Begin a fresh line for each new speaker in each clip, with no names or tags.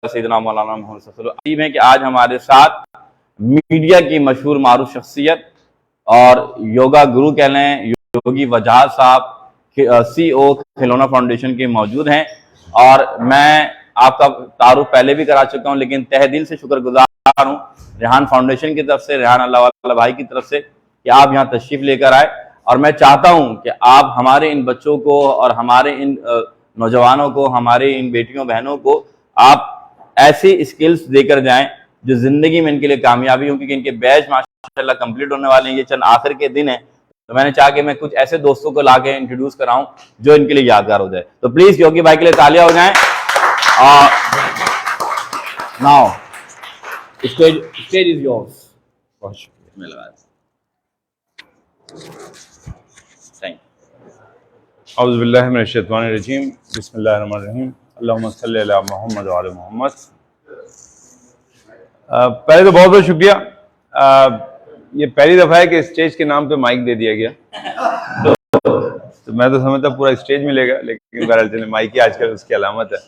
सैयदना मौलाना मोहम्मद सल्लल्लाहु अलैहि वसल्लम है कि आज हमारे साथ मीडिया की मशहूर मारूफ शख्सियत और योगा गुरु कह लें योगी वजाहत साहब CEO खिलौना फाउंडेशन के मौजूद हैं। और मैं आपका तारुफ पहले भी करा चुका हूं, लेकिन तहे दिल से शुक्रगुजार हूं रेहान फाउंडेशन की तरफ से, रेहान अल्लाह वाला भाई की तरफ से कि आप यहाँ तशरीफ लेकर आए। और मैं चाहता हूं कि आप हमारे इन बच्चों को और हमारे इन नौजवानों को, हमारे इन बेटियों बहनों को आप ऐसी स्किल्स देकर जाएं जो जिंदगी में इनके लिए कामयाबी हो, क्योंकि इनके बैच माशाल्लाह कंप्लीट होने वाले हैं। ये चंद आखिर के दिन है, तो मैंने चाहा कि मैं कुछ ऐसे दोस्तों को लाके इंट्रोड्यूस कराऊं जो इनके लिए यादगार हो जाए। तो प्लीज योगी भाई के लिए तालियां हो जाएं। Now stage is yours. बहुत शुक्रिया। Thank you.
औज़ु बिल्लाहि मिनश शैतानिर रजीम, बिस्मिल्लाहिर रहमानिर रहीम, अल्लाहुम्मा सल्लि अला मुहम्मद व आले मोहम्मद। पहले तो बहुत बहुत शुक्रिया। ये पहली दफ़ा है कि स्टेज के नाम पे माइक दे दिया गया, तो मैं तो समझता पूरा स्टेज मिलेगा, लेकिन बहरहाल चले माइक ही आजकल उसकी अलामत है।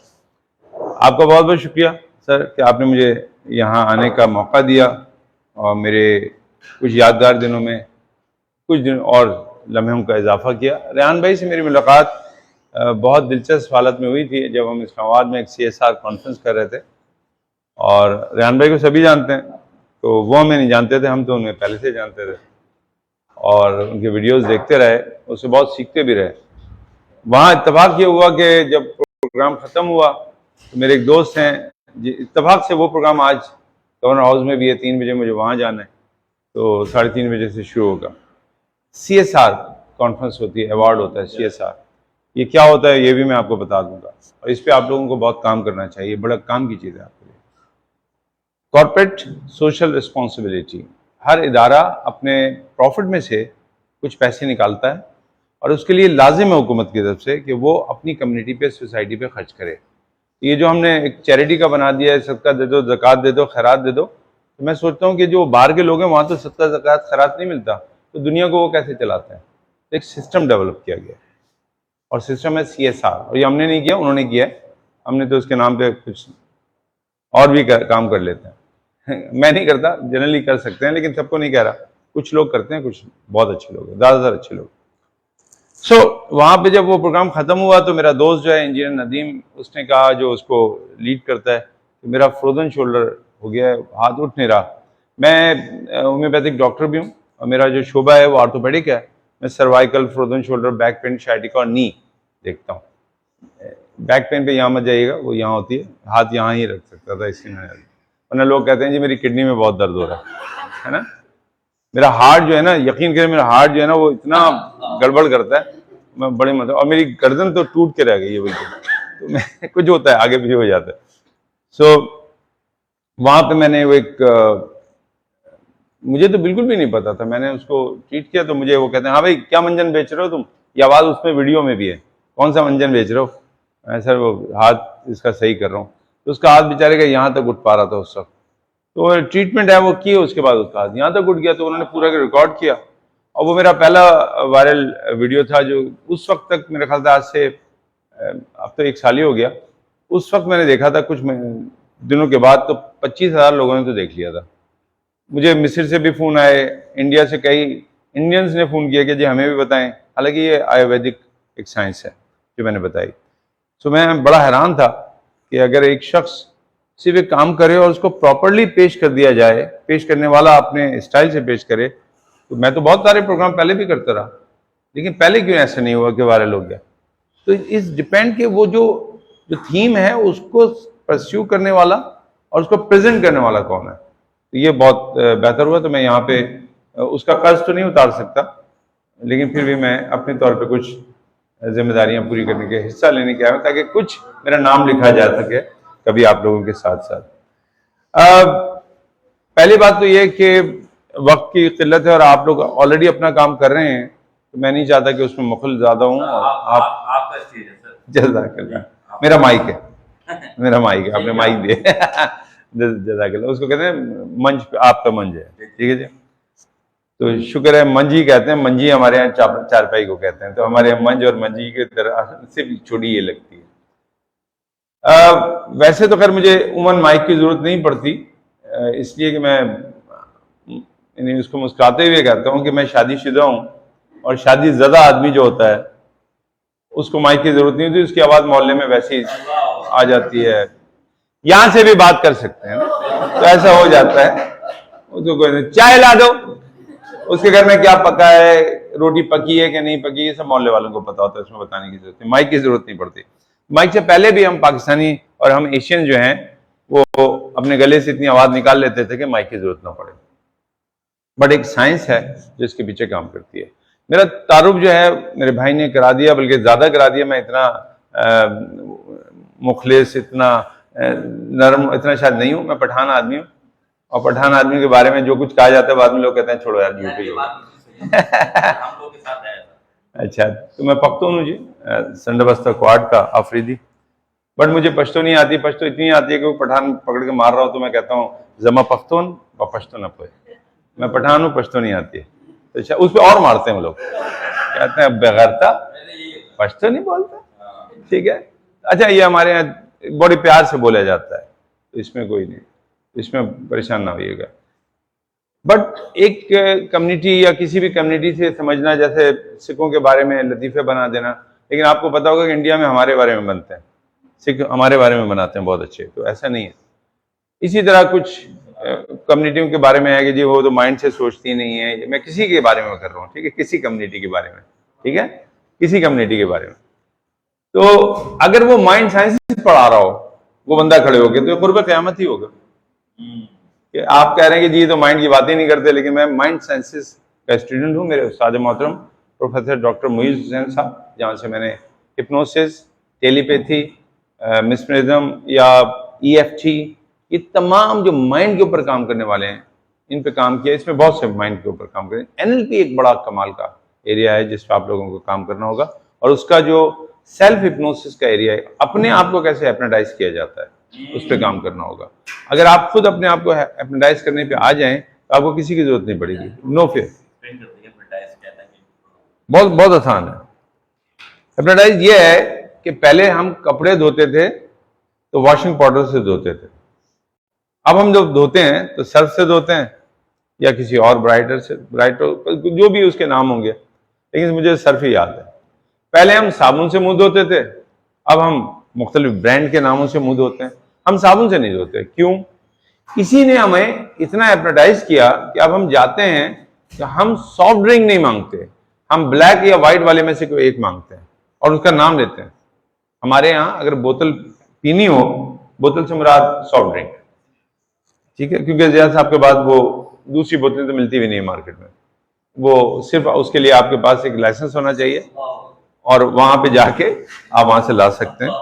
आपका बहुत बहुत शुक्रिया सर कि आपने मुझे यहाँ आने का मौका दिया और मेरे कुछ यादगार दिनों में कुछ दिन और लम्हों का इजाफा किया। रेहान भाई से मेरी मुलाकात बहुत दिलचस्प हालत में हुई थी जब हम इस्लामाबाद में एक CSR कॉन्फ्रेंस कर रहे थे। और रेहान भाई को सभी जानते हैं, तो वो हमें नहीं जानते थे, हम तो उन्हें पहले से जानते थे और उनके वीडियोस देखते रहे, उससे बहुत सीखते भी रहे। वहाँ इत्तेफाक ये हुआ कि जब प्रोग्राम ख़त्म हुआ तो मेरे एक दोस्त हैं, इत्तेफाक से वो प्रोग्राम आज गवर्नर हाउस में भी है, 3 बजे मुझे वहाँ जाना है, तो 3:30 बजे से शुरू होगा। CSR कॉन्फ्रेंस होती है, अवार्ड होता है CSR। ये क्या होता है ये भी मैं आपको बता दूंगा, और इस पे आप लोगों को बहुत काम करना चाहिए, बड़ा काम की चीज़ है आपके लिए। कॉर्पोरेट सोशल रिस्पॉन्सिबिलिटी, हर इदारा अपने प्रॉफिट में से कुछ पैसे निकालता है और उसके लिए लाजिम है हुकूमत की तरफ से कि वो अपनी कम्युनिटी पे, सोसाइटी पे खर्च करे। ये जो हमने एक चैरिटी का बना दिया है, सदका दे दो, ज़कात दे दो, खैरात दे दो, तो मैं सोचता हूँ कि जो बाहर के लोग हैं वहाँ तो सदका, ज़कात, खैरात नहीं मिलता, तो दुनिया को वो कैसे चलाते हैं। तो एक सिस्टम डेवलप किया गया और सिस्टम है CSR, और ये हमने नहीं किया, उन्होंने किया है। हमने तो उसके नाम पे कुछ और भी काम कर लेते हैं। मैं नहीं करता, जनरली कर सकते हैं, लेकिन सबको नहीं कह रहा, कुछ लोग करते हैं, कुछ बहुत अच्छे लोग हैं, ज़्यादातर अच्छे लोग। वहाँ पे जब वो प्रोग्राम ख़त्म हुआ तो मेरा दोस्त जो है इंजीनियर नदीम, उसने कहा, जो उसको लीड करता है, कि मेरा फ्रोजन शोल्डर हो गया है, हाथ उठ नहीं रहा। मैं होम्योपैथिक डॉक्टर भी हूँ और मेरा जो शोबा है वो ऑर्थोपेडिक है। मैं cervical, frozen shoulder, back pain, sciatica और नी देखता हूँ। बैक पेन पे यहाँ मत जाइएगा, वो यहाँ होती है, हाथ यहाँ ही रख सकता था, इसलिए मैं, वरना लोग कहते हैं जी मेरी किडनी में बहुत दर्द हो रहा है ना। मेरा हार्ट जो है ना, यकीन करें, मेरा हार्ट जो है ना वो इतना गड़बड़ करता है, मैं बड़े मतलब, और मेरी गर्दन तो टूट के रह गई है बिल्कुल, तो मैं कुछ होता है आगे पीछे हो जाता है। वहाँ पे मैंने वो एक, मुझे तो बिल्कुल भी नहीं पता था, मैंने उसको ट्रीट किया, तो मुझे वो कहते हैं, हाँ भाई क्या मंजन बेच रहे हो तुम, ये आवाज़ उसमें वीडियो में भी है, कौन सा मंजन बेच रहे हो। मैं सर वो हाथ इसका सही कर रहा हूँ, तो उसका हाथ बेचारे का यहाँ तक उठ पा रहा था उस वक्त, तो ट्रीटमेंट है वो किए, उसके बाद उसका हाथ यहाँ तक उठ गया, तो उन्होंने पूरा रिकॉर्ड किया और वो मेरा पहला वायरल वीडियो था, जो उस वक्त तक मेरे ख्याल से आज से अब तो 1 साल ही हो गया, उस वक्त मैंने देखा था। कुछ दिनों के बाद तो 25,000 लोगों ने तो देख लिया था। मुझे मिस्र से भी फ़ोन आए, इंडिया से कई इंडियंस ने फ़ोन किया कि जी हमें भी बताएं, हालांकि ये आयुर्वेदिक एक साइंस है जो मैंने बताई। मैं बड़ा हैरान था कि अगर एक शख्स सिर्फ एक काम करे और उसको प्रॉपरली पेश कर दिया जाए, पेश करने वाला अपने स्टाइल से पेश करे, तो मैं तो बहुत सारे प्रोग्राम पहले भी करता रहा, लेकिन पहले क्यों ऐसा नहीं हुआ कि वायरल हो गया। तो इस डिपेंड के वो जो थीम है उसको परस्यू करने वाला और उसको प्रेजेंट करने वाला कौन है, तो ये बहुत बेहतर हुआ। तो मैं यहाँ पे उसका कर्ज तो नहीं उतार सकता, लेकिन फिर भी मैं अपने तौर पे कुछ जिम्मेदारियां पूरी करने के, हिस्सा लेने के आया हूँ, ताकि कुछ मेरा नाम लिखा जा सके कभी आप लोगों के साथ साथ। पहली बात तो ये कि वक्त की किल्लत है और आप लोग ऑलरेडी अपना काम कर रहे हैं, तो मैं नहीं चाहता कि उसमें मुखल ज्यादा हूँ।
आपका स्टेज है सर।
जज़ाकल्लाह, मेरा माइक है, मेरा माइक है, आपने माइक दिए। जज़ाकल्लाह, उसको कहते हैं मंच पे, आपका मंच है, ठीक है जी। तो शुक्र है, मंजी कहते हैं, मंजी हमारे यहाँ चारपाई को कहते हैं, तो हमारे यहाँ मंज और मंजी की तरह सिर्फ छोटी ये लगती है। वैसे तो खैर मुझे उमन माइक की जरूरत नहीं पड़ती, इसलिए कि मैं यानी उसको मुस्कुराते हुए कहता हूँ कि मैं शादीशुदा हूँ, और शादी ज़्यादा आदमी जो होता है उसको माइक की जरूरत नहीं होती, उसकी आवाज़ मोहल्ले में वैसे ही आ जाती है। यहाँ से भी बात कर सकते हैं ना, तो ऐसा हो जाता है। उसको कोई नहीं, चाय ला दो, उसके घर में क्या पका है, रोटी पकी है कि नहीं पकी, ये सब मोहल्ले वालों को पता होता है, उसमें बताने की जरूरत नहीं, माइक की जरूरत नहीं पड़ती। माइक से पहले भी हम पाकिस्तानी और हम एशियन जो हैं वो अपने गले से इतनी आवाज निकाल लेते थे कि माइक की जरूरत ना पड़े। बट एक साइंस है जो इसके पीछे काम करती है। मेरा तारुफ जो है मेरे भाई ने करा दिया, बल्कि ज्यादा करा दिया। मैं इतना मुखलिस, इतना नरम, इतना शायद नहीं हूं। मैं पठान आदमी हूं, और पठान आदमी के बारे में जो कुछ कहा जाता है बाद में लोग कहते हैं छोड़ो यार यूपी अच्छा, तो मैं पख्तून हूँ जी, संडबस्ता क्वाड का आफरीदी। बट मुझे पश्तो नहीं आती। पश्तो इतनी आती है कि वो पठान पकड़ के मार रहा हो तो मैं कहता हूँ जमा पख्तून व पश्तो न पोए। मैं पठान हूँ, पश्तो नहीं आती है। तो अच्छा, उस पर और मारते हैं लोग, कहते हैं बेगैरता, पश्तो नहीं बोलता। ठीक है, अच्छा, ये हमारे यहाँ बड़े प्यार से बोला जाता है, तो इसमें कोई नहीं, इसमें परेशान ना होइएगा। बट एक कम्युनिटी या किसी भी कम्युनिटी से समझना, जैसे सिखों के बारे में लतीफ़े बना देना, लेकिन आपको पता होगा कि इंडिया में हमारे बारे में बनते हैं, सिख हमारे बारे में बनाते हैं बहुत अच्छे, तो ऐसा नहीं है। इसी तरह कुछ कम्युनिटियों के बारे में है कि जी वो तो माइंड से सोचती नहीं है। मैं किसी के बारे में कर रहा हूँ, ठीक है, किसी कम्युनिटी के बारे में, ठीक है, किसी कम्युनिटी के बारे में। तो अगर वो माइंड साइंस पढ़ा रहा हो वो बंदा खड़े हो गया तो कुर्ब क़यामत ही होगा। कि आप कह रहे हैं कि जी तो माइंड की बात ही नहीं करते, लेकिन मैं माइंड साइंसेस का स्टूडेंट हूँ। मेरे उस्ताद मोहतरम प्रोफेसर डॉक्टर मुईज़ हुसैन साहब, जहाँ से मैंने हिप्नोसिस, टेलीपैथी, मिस्मरिज्म या EFT, ये तमाम जो माइंड के ऊपर काम करने वाले हैं इन पे काम किया। इसमें बहुत से माइंड के ऊपर काम करें। NLP एक बड़ा कमाल का एरिया है जिस पर आप लोगों को काम करना होगा, और उसका जो सेल्फ हिप्नोसिस का एरिया है, अपने आप को कैसे हिप्नोटाइज किया जाता है, उस पर काम करना होगा। अगर आप खुद अपने आप को हिप्नोटाइज करने पे आ जाएं तो आपको किसी की जरूरत नहीं पड़ेगी। नो फियर, बहुत बहुत आसान है। हिप्नोटाइज ये है कि पहले हम कपड़े धोते थे तो वॉशिंग पाउडर से धोते थे, अब हम जब धोते हैं तो सर्फ से धोते हैं या किसी और ब्राइटर से, ब्राइटर जो भी उसके नाम होंगे, लेकिन मुझे सर्फ ही याद है। पहले हम साबुन से मुंह धोते थे, अब हम मुख्तलिफ ब्रांड के नामों से मुंह धोते हैं। हम साबुन से नहीं धोते, क्यों? किसी ने हमें इतना हिप्नोटाइज किया कि अब हम जाते हैं कि हम सॉफ्ट ड्रिंक नहीं मांगते, हम ब्लैक या व्हाइट वाले में से कोई एक मांगते हैं और उसका नाम लेते हैं। हमारे यहाँ अगर बोतल पीनी हो, बोतल से मुराद सॉफ्ट ड्रिंक, ठीक है, क्योंकि जिया साहब के बाद वो दूसरी बोतलें तो मिलती भी नहीं मार्केट में। वो सिर्फ उसके लिए आपके पास एक लाइसेंस होना चाहिए और वहां पे जाके आप वहां से ला सकते हैं,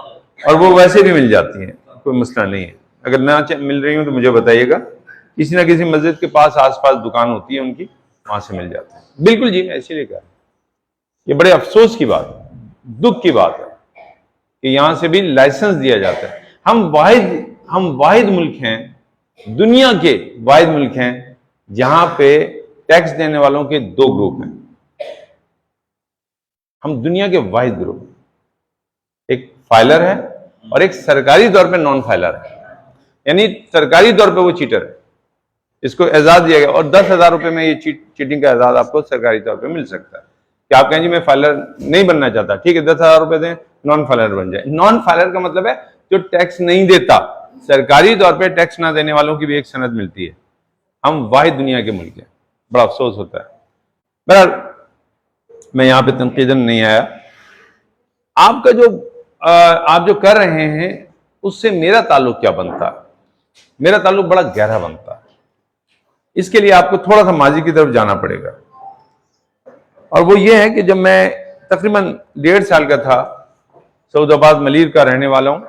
और वो वैसे भी मिल जाती हैं, कोई मसला नहीं है। अगर ना मिल रही हो तो मुझे बताइएगा, किसी ना किसी मस्जिद के पास आसपास दुकान होती है उनकी, वहां से मिल जाते हैं। बिल्कुल जी, इसीलिए कहा, ये बड़े अफसोस की बात है, दुख की बात है कि यहां से भी लाइसेंस दिया जाता है। हम वाहिद मुल्क हैं, दुनिया के वाहिद मुल्क हैं जहां पे टैक्स देने वालों के 2 ग्रुप हैं। हम दुनिया के वाहिद ग्रुप, एक फाइलर है और एक सरकारी तौर पे नॉन फाइलर है, यानी सरकारी तौर पे वो चीटर है, इसको एजाज दिया गया, और 10,000 रुपए में ये चीटिंग का एजाज आपको सरकारी तौर पे मिल सकता है। कि आप कहें जी मैं फाइलर नहीं बनना चाहता, ठीक है, 10,000 रुपए दें, नॉन फाइलर बन जाए। नॉन फाइलर का मतलब है जो टैक्स नहीं देता, सरकारी तौर पे टैक्स ना देने वालों की भी एक सनद मिलती है। हम वाहिद दुनिया के मुल्क हैं, बड़ा अफसोस होता है। बहरहाल मैं यहाँ पे तनकीदन नहीं आया। आपका जो आप जो कर रहे हैं उससे मेरा ताल्लुक क्या बनता है? मेरा ताल्लुक बड़ा गहरा बनता है। इसके लिए आपको थोड़ा सा माजी की तरफ जाना पड़ेगा, और वो ये है कि जब मैं तकरीबन 1.5 साल का था, सऊदाबाद मलीर का रहने वाला हूँ,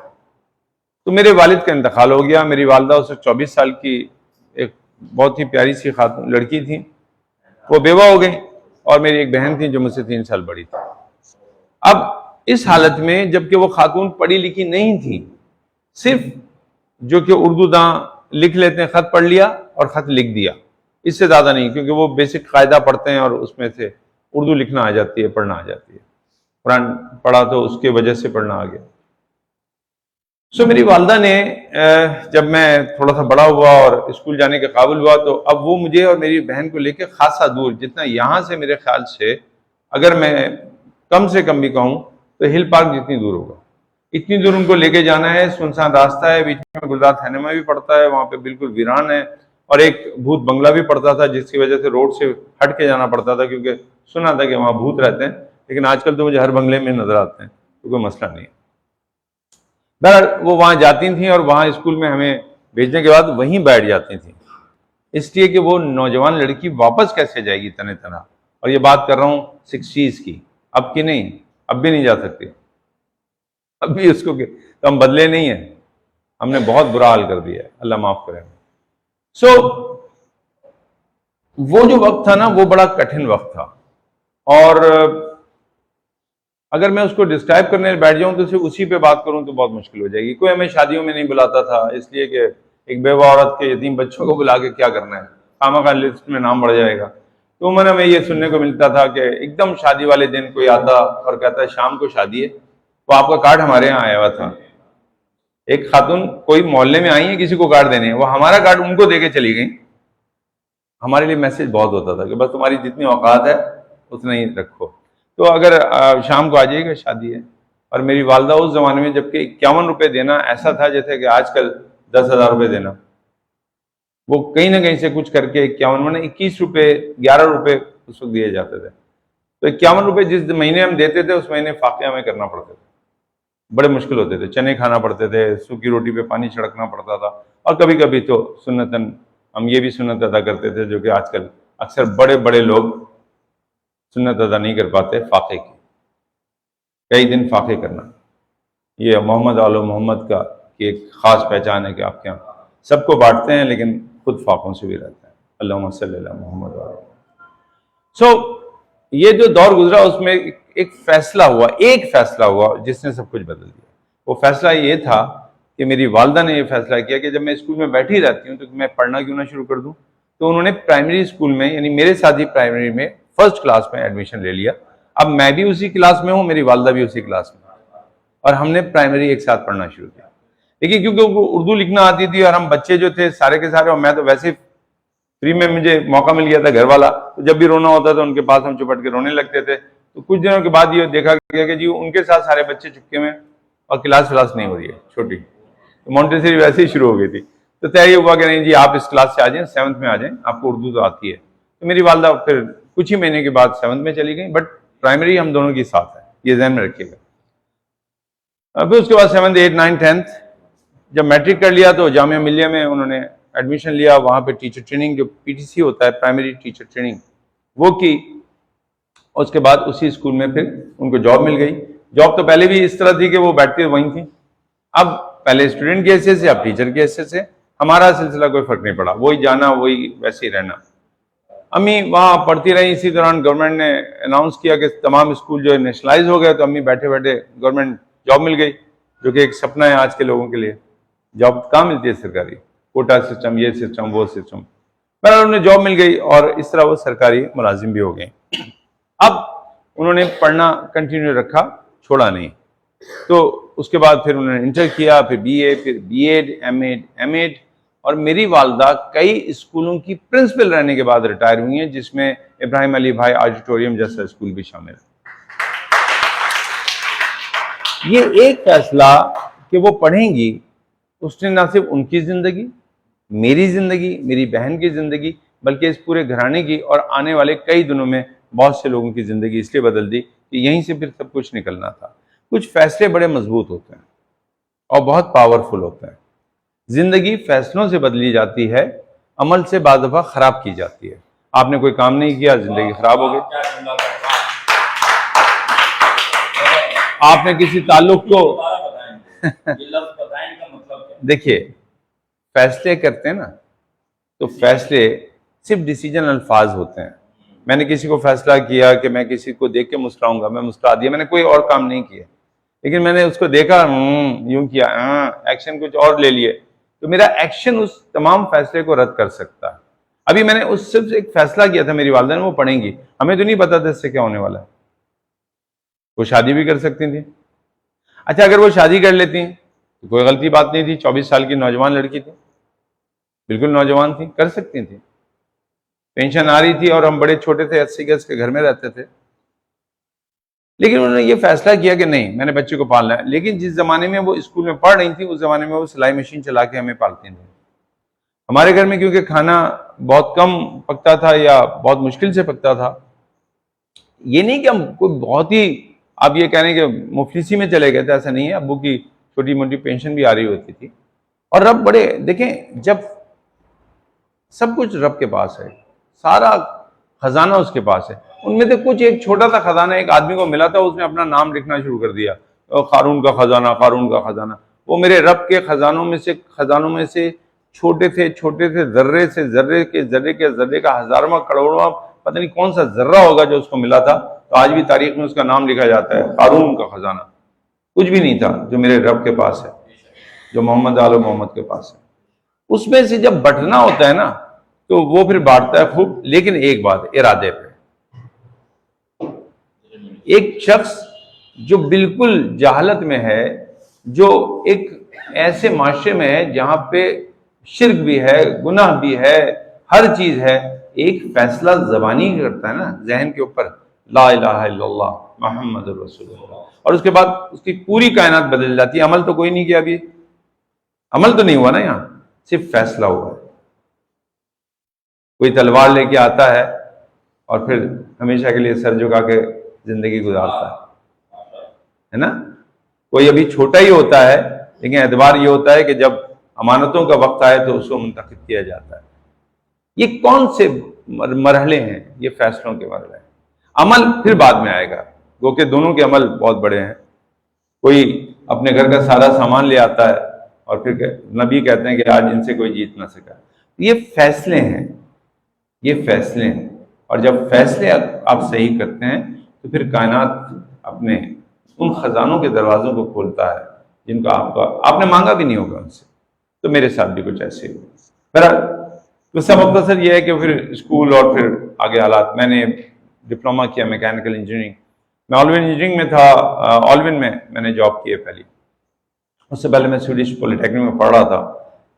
तो मेरे वालिद का इंतकाल हो गया। मेरी वालदा उससे 24 साल की एक बहुत ही प्यारी सी खातून लड़की थी, वो बेवा हो गई, और मेरी एक बहन थी जो मुझसे 3 साल बड़ी थी। अब इस हालत में, जबकि वो खातून पढ़ी लिखी नहीं थी, सिर्फ जो कि उर्दू दां लिख लेते हैं, खत पढ़ लिया और खत लिख दिया, इससे ज्यादा नहीं, क्योंकि वो बेसिक कायदा पढ़ते हैं और उसमें से उर्दू लिखना आ जाती है, पढ़ना आ जाती है। कुरान पढ़ा तो उसके वजह से पढ़ना आ गया। मेरी वालदा ने जब मैं थोड़ा सा बड़ा हुआ और स्कूल जाने के काबिल हुआ, तो अब वो मुझे और मेरी बहन को लेकर खासा दूर, जितना यहाँ से मेरे ख्याल से अगर मैं कम से कम भी कहूँ तो हिल पार्क जितनी दूर होगा, इतनी दूर उनको लेके जाना है। सुनसान रास्ता है, बीच में गुलदार थानेमा भी पड़ता है, वहां पे बिल्कुल वीरान है, और एक भूत बंगला भी पड़ता था जिसकी वजह से रोड से हट के जाना पड़ता था, क्योंकि सुना था कि वहां भूत रहते हैं। लेकिन आजकल तो मुझे हर बंगले में नजर आते हैं, तो कोई मसला नहीं है। बहरहाल वो वहां जाती थी और वहां स्कूल में हमें भेजने के बाद वहीं बैठ जाती थी, इसलिए कि वो नौजवान लड़की वापस कैसे जाएगी तने तना। और ये बात कर रहा हूँ 60s की, अब की नहीं, अब भी नहीं जा सकती, अब भी उसको तो हम बदले नहीं है, हमने बहुत बुरा हाल कर दिया है, अल्लाह माफ करे। वो जो वक्त था ना, वो बड़ा कठिन वक्त था, और अगर मैं उसको डिस्क्राइब करने बैठ जाऊं तो सिर्फ उसी पे बात करूं तो बहुत मुश्किल हो जाएगी। कोई हमें शादियों में नहीं बुलाता था, इसलिए कि एक बेवा औरत के यतीम बच्चों को बुला के क्या करना है, खामखा लिस्ट में नाम बढ़ जाएगा। तो उम्र में ये सुनने को मिलता था कि एकदम शादी वाले दिन कोई आता और कहता है शाम को शादी है, तो आपका कार्ड हमारे यहाँ आया हुआ था। एक खातून कोई मोहल्ले में आई है किसी को कार्ड देने, वो हमारा कार्ड उनको देके चली गई। हमारे लिए मैसेज बहुत होता था कि बस तुम्हारी जितनी औकात है उतना ही रखो, तो अगर शाम को आ जाइएगा, शादी है। और मेरी वालदा उस जमाने में, जबकि 51 रुपए देना ऐसा था जैसे कि आजकल 10,000 रुपए देना, वो कहीं ना कहीं से कुछ करके 51 में 21 रुपए 11 रुपए उस वक्त दिए जाते थे। तो 51 रुपए जिस महीने हम देते थे उस महीने फाके हमें करना पड़ते थे, बड़े मुश्किल होते थे, चने खाना पड़ते थे, सूखी रोटी पे पानी छिड़कना पड़ता था, और कभी कभी तो सुन्नतन हम ये भी सुन्नत अदा करते थे, जो कि आजकल अक्सर बड़े बड़े लोग सुन्नत अदा नहीं कर पाते, फाके की। कई दिन फाके करना, ये मोहम्मद आलो मोहम्मद का की एक खास पहचान है कि आपके यहाँ सबको बांटते हैं लेकिन खुद फाकों से भी रहते हैं। अल्लाहुम्मा सल्ली अला मोहम्मद वाले। ये जो दौर गुजरा उसमें एक फैसला हुआ जिसने सब कुछ बदल दिया। वो फैसला ये था कि मेरी वालदा ने ये फैसला किया कि जब मैं स्कूल में बैठी रहती हूँ तो मैं पढ़ना क्यों ना शुरू कर दूँ। तो उन्होंने प्राइमरी स्कूल में, यानी मेरे साथ ही प्राइमरी में फर्स्ट क्लास में एडमिशन ले लिया। अब मैं भी उसी क्लास में हूँ, मेरी वालदा भी उसी क्लास में, और हमने प्राइमरी एक साथ पढ़ना शुरू किया। देखिए, क्योंकि उनको उर्दू लिखना आती थी और हम बच्चे जो थे सारे के सारे, और मैं तो वैसे फ्री में मुझे मौका मिल गया था घर वाला, तो जब भी रोना होता था उनके पास हम चुपट के रोने लगते थे। तो कुछ दिनों के बाद ये देखा गया कि जी उनके साथ सारे बच्चे चुपके में, और क्लास नहीं हो रही है छोटी, तो मॉन्टेसरी वैसे ही शुरू हो गई थी। तो तय हुआ कि नहीं जी आप इस क्लास से आ जाएं, 7th में आ जाएं, आपको उर्दू तो आती है। तो मेरी वालदा फिर कुछ ही महीने के बाद 7th में चली गई, बट प्राइमरी हम दोनों की साथ है, ये ध्यान में रखिएगा। अभी उसके बाद 7th 8th 9th 10th जब मैट्रिक कर लिया तो जामिया मिलिया में उन्होंने एडमिशन लिया। वहाँ पे टीचर ट्रेनिंग, जो पीटीसी होता है प्राइमरी टीचर ट्रेनिंग, वो की। उसके बाद उसी स्कूल में फिर उनको जॉब मिल गई। जॉब तो पहले भी इस तरह थी कि वो बैठती वहीं थी, अब पहले स्टूडेंट के हिस्से से, अब टीचर के हिस्से से। हमारा सिलसिला कोई फर्क नहीं पड़ा, वही जाना वही वैसे ही रहना। अम्मी वहाँ पढ़ती रही। इसी दौरान गवर्नमेंट ने अनाउंस किया कि तमाम स्कूल जो है नेशनलाइज हो गए, तो अम्मी बैठे बैठे गवर्नमेंट जॉब मिल गई, जो कि एक सपना है आज के लोगों के लिए। जॉब कहाँ मिलती है सरकारी, कोटा सिस्टम, ये सिस्टम वो सिस्टम, पर उन्हें जॉब मिल गई और इस तरह वो सरकारी मुलाजिम भी हो गए। अब उन्होंने पढ़ना कंटिन्यू रखा, छोड़ा नहीं। तो उसके बाद फिर उन्होंने इंटर किया, फिर बीए, फिर बीएड, एमएड, और मेरी वालदा कई स्कूलों की प्रिंसिपल रहने के बाद रिटायर हुई हैं, जिसमें इब्राहिम अली भाई ऑडिटोरियम जैसा स्कूल भी शामिल है। ये एक फैसला कि वो पढ़ेंगी, उसने ना सिर्फ उनकी जिंदगी, मेरी जिंदगी, मेरी बहन की जिंदगी, बल्कि इस पूरे घराने की और आने वाले कई दिनों में बहुत से लोगों की जिंदगी इसलिए बदल दी कि यहीं से फिर सब कुछ निकलना था। कुछ फैसले बड़े मजबूत होते हैं और बहुत पावरफुल होते हैं। जिंदगी फैसलों से बदली जाती है, अमल से बाद दफा खराब की जाती है। आपने कोई काम नहीं किया, जिंदगी खराब हो गई। आपने किसी ताल्लुक को देखिए, फैसले करते हैं ना, तो फैसले सिर्फ डिसीजन अल्फाज होते हैं। मैंने किसी को फैसला किया कि मैं किसी को देख के मुस्कुराऊंगा, मैं मुस्कुरा दिया, मैंने कोई और काम नहीं किया, लेकिन मैंने उसको देखा, यूं किया, एक्शन कुछ और ले लिए, तो मेरा एक्शन उस तमाम फैसले को रद्द कर सकता है। अभी मैंने उस सिर्फ एक फैसला किया था, मेरी वालिदा ने, वो पढ़ेंगी, हमें तो नहीं पता था इससे क्या होने वाला है। वो शादी भी कर सकती थी। अच्छा, अगर वो शादी कर लेती तो कोई गलती बात नहीं थी। 24 साल की नौजवान लड़की थी, बिल्कुल नौजवान थी, कर सकती थी। पेंशन आ रही थी और हम बड़े छोटे थे, 80 गज के घर में रहते थे। लेकिन उन्होंने ये फैसला किया कि नहीं, मैंने बच्चे को पालना है। लेकिन जिस जमाने में वो स्कूल में पढ़ रही थी, उस जमाने में वो सिलाई मशीन चला के हमें पालती थी। हमारे घर में क्योंकि खाना बहुत कम पकता था या बहुत मुश्किल से पकता था, ये नहीं कि हम कोई बहुत ही, आप ये कह रहे हैं कि मुफलिसी में चले गए थे, ऐसा नहीं है। अब्बू की छोटी मोटी पेंशन भी आ रही होती थी। और रब बड़े, देखें, जब सब कुछ रब के पास है, सारा खजाना उसके पास है। उनमें से कुछ एक छोटा सा खजाना एक आदमी को मिला था, उसने अपना नाम लिखना शुरू कर दिया, कारून का खजाना, कारून का खजाना। वो मेरे रब के खजानों में से छोटे थे जर्रे से जर्रे के जर्रे का हजारवां करोड़वां पता नहीं कौन सा जर्रा होगा जो उसको मिला था। तो आज भी तारीख में उसका नाम लिखा जाता है, कारून का खजाना। कुछ भी नहीं था जो मेरे रब के पास है, जो मोहम्मद आलो मोहम्मद के पास है। उसमें से जब बंटना होता है ना, तो वो फिर बांटता है खूब। लेकिन एक बात, इरादे पे। एक शख्स जो बिल्कुल जहालत में है, जो एक ऐसे माशरे में है जहां पे शिर्क भी है, गुनाह भी है, हर चीज है, एक फैसला जबानी करता है ना जहन के ऊपर, ला इलाहा इल्लल्लाह मुहम्मद रसूलुल्लाह, और उसके बाद उसकी पूरी कायनात बदल जाती है। अमल तो कोई नहीं किया अभी, अमल तो नहीं हुआ ना, यहां सिर्फ फैसला हुआ है। कोई तलवार लेके आता है और फिर हमेशा के लिए सर झुका के जिंदगी गुजारता है ना। कोई अभी छोटा ही होता है, लेकिन एतबार ये होता है कि जब अमानतों का वक्त आए तो उसको मुंतखब किया जाता है। ये कौन से मरहले हैं? ये फैसलों के मरहले हैं। अमल फिर बाद में आएगा, वो कि दोनों के अमल बहुत बड़े हैं। कोई अपने घर का सारा सामान ले आता है और फिर नबी कहते हैं कि आज इनसे कोई जीत ना सका। ये फैसले हैं, ये फैसले हैं। और जब फैसले आप सही करते हैं तो फिर कायनात अपने उन खजानों के दरवाजों को खोलता है जिनका आपने मांगा भी नहीं होगा उनसे। तो मेरे साथ भी कुछ ऐसे हुए। बहरहाल तो सब मुख्तसर ये है कि फिर स्कूल और फिर आगे हालात। मैंने डिप्लोमा किया मैकेनिकल इंजीनियरिंग, मैं ऑलविन इंजीनियरिंग में था। ऑलविन में मैंने जॉब की है पहली। उससे पहले मैं स्वीडिश पॉलिटेक्निक में पढ़ रहा था,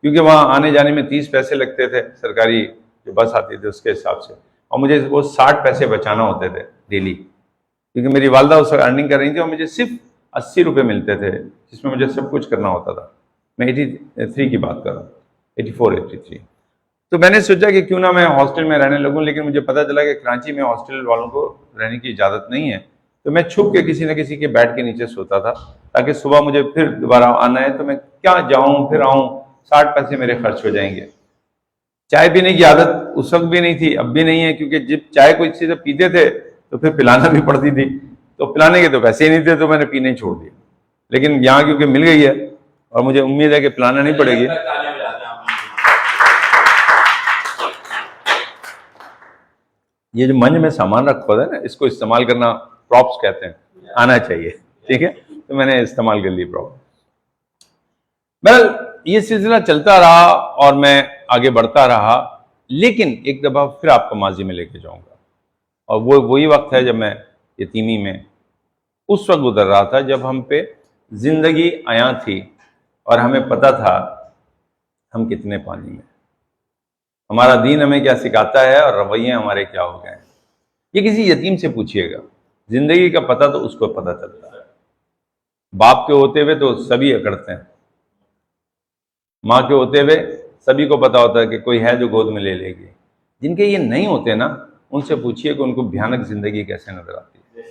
क्योंकि वहाँ आने जाने में 30 पैसे लगते थे, सरकारी जो बस आती थी उसके हिसाब से, और मुझे वो 60 पैसे बचाना होते थे डेली, क्योंकि मेरी वालदा उस वक्त अर्निंग कर रही थी और मुझे सिर्फ 80 रुपये मिलते थे, जिसमें मुझे सब कुछ करना होता था। मैं 83 की बात कर रहा हूँ, 84-83। तो मैंने सोचा कि क्यों ना मैं हॉस्टल में रहने लगूँ, लेकिन मुझे पता चला कि कराची में हॉस्टल वालों को रहने की इजाज़त नहीं है। तो मैं छुप के किसी न किसी के बेड के नीचे सोता था, ताकि सुबह मुझे फिर दोबारा आना है तो मैं क्या जाऊँ फिर आऊँ, 60 पैसे मेरे खर्च हो जाएंगे। चाय पीने की आदत उस वक्त भी नहीं थी, अब भी नहीं है, क्योंकि जब चाय कोई चीज़ पीते थे तो फिर पिलाना भी पड़ती थी, तो पिलाने के तो पैसे ही नहीं थे, तो मैंने पीने ही छोड़ दिया। लेकिन यहाँ क्योंकि मिल गई है और मुझे उम्मीद है कि पिलाना नहीं पड़ेगी। ये जो मंच में सामान रखा होता है ना, इसको इस्तेमाल करना प्रॉप्स कहते हैं, आना चाहिए, ठीक है। तो मैंने इस्तेमाल कर ली प्रॉप। बहरहाल ये सिलसिला चलता रहा और मैं आगे बढ़ता रहा। लेकिन एक दफ़ा फिर आपको माजी में लेके जाऊंगा, और वो वही वक्त है जब मैं यतीमी में उस वक्त गुजर रहा था जब हम पे जिंदगी आया थी और हमें पता था हम कितने पानी में, हमारा दीन हमें क्या सिखाता है और रवैये हमारे क्या हो गए हैं। ये किसी यतीम से पूछिएगा, जिंदगी का पता तो उसको पता चलता है। बाप के होते हुए तो सभी अकड़ते हैं, माँ के होते हुए सभी को पता होता है कि कोई है जो गोद में ले लेगी। जिनके ये नहीं होते ना, उनसे पूछिए कि उनको भयानक जिंदगी कैसे नजर आती है।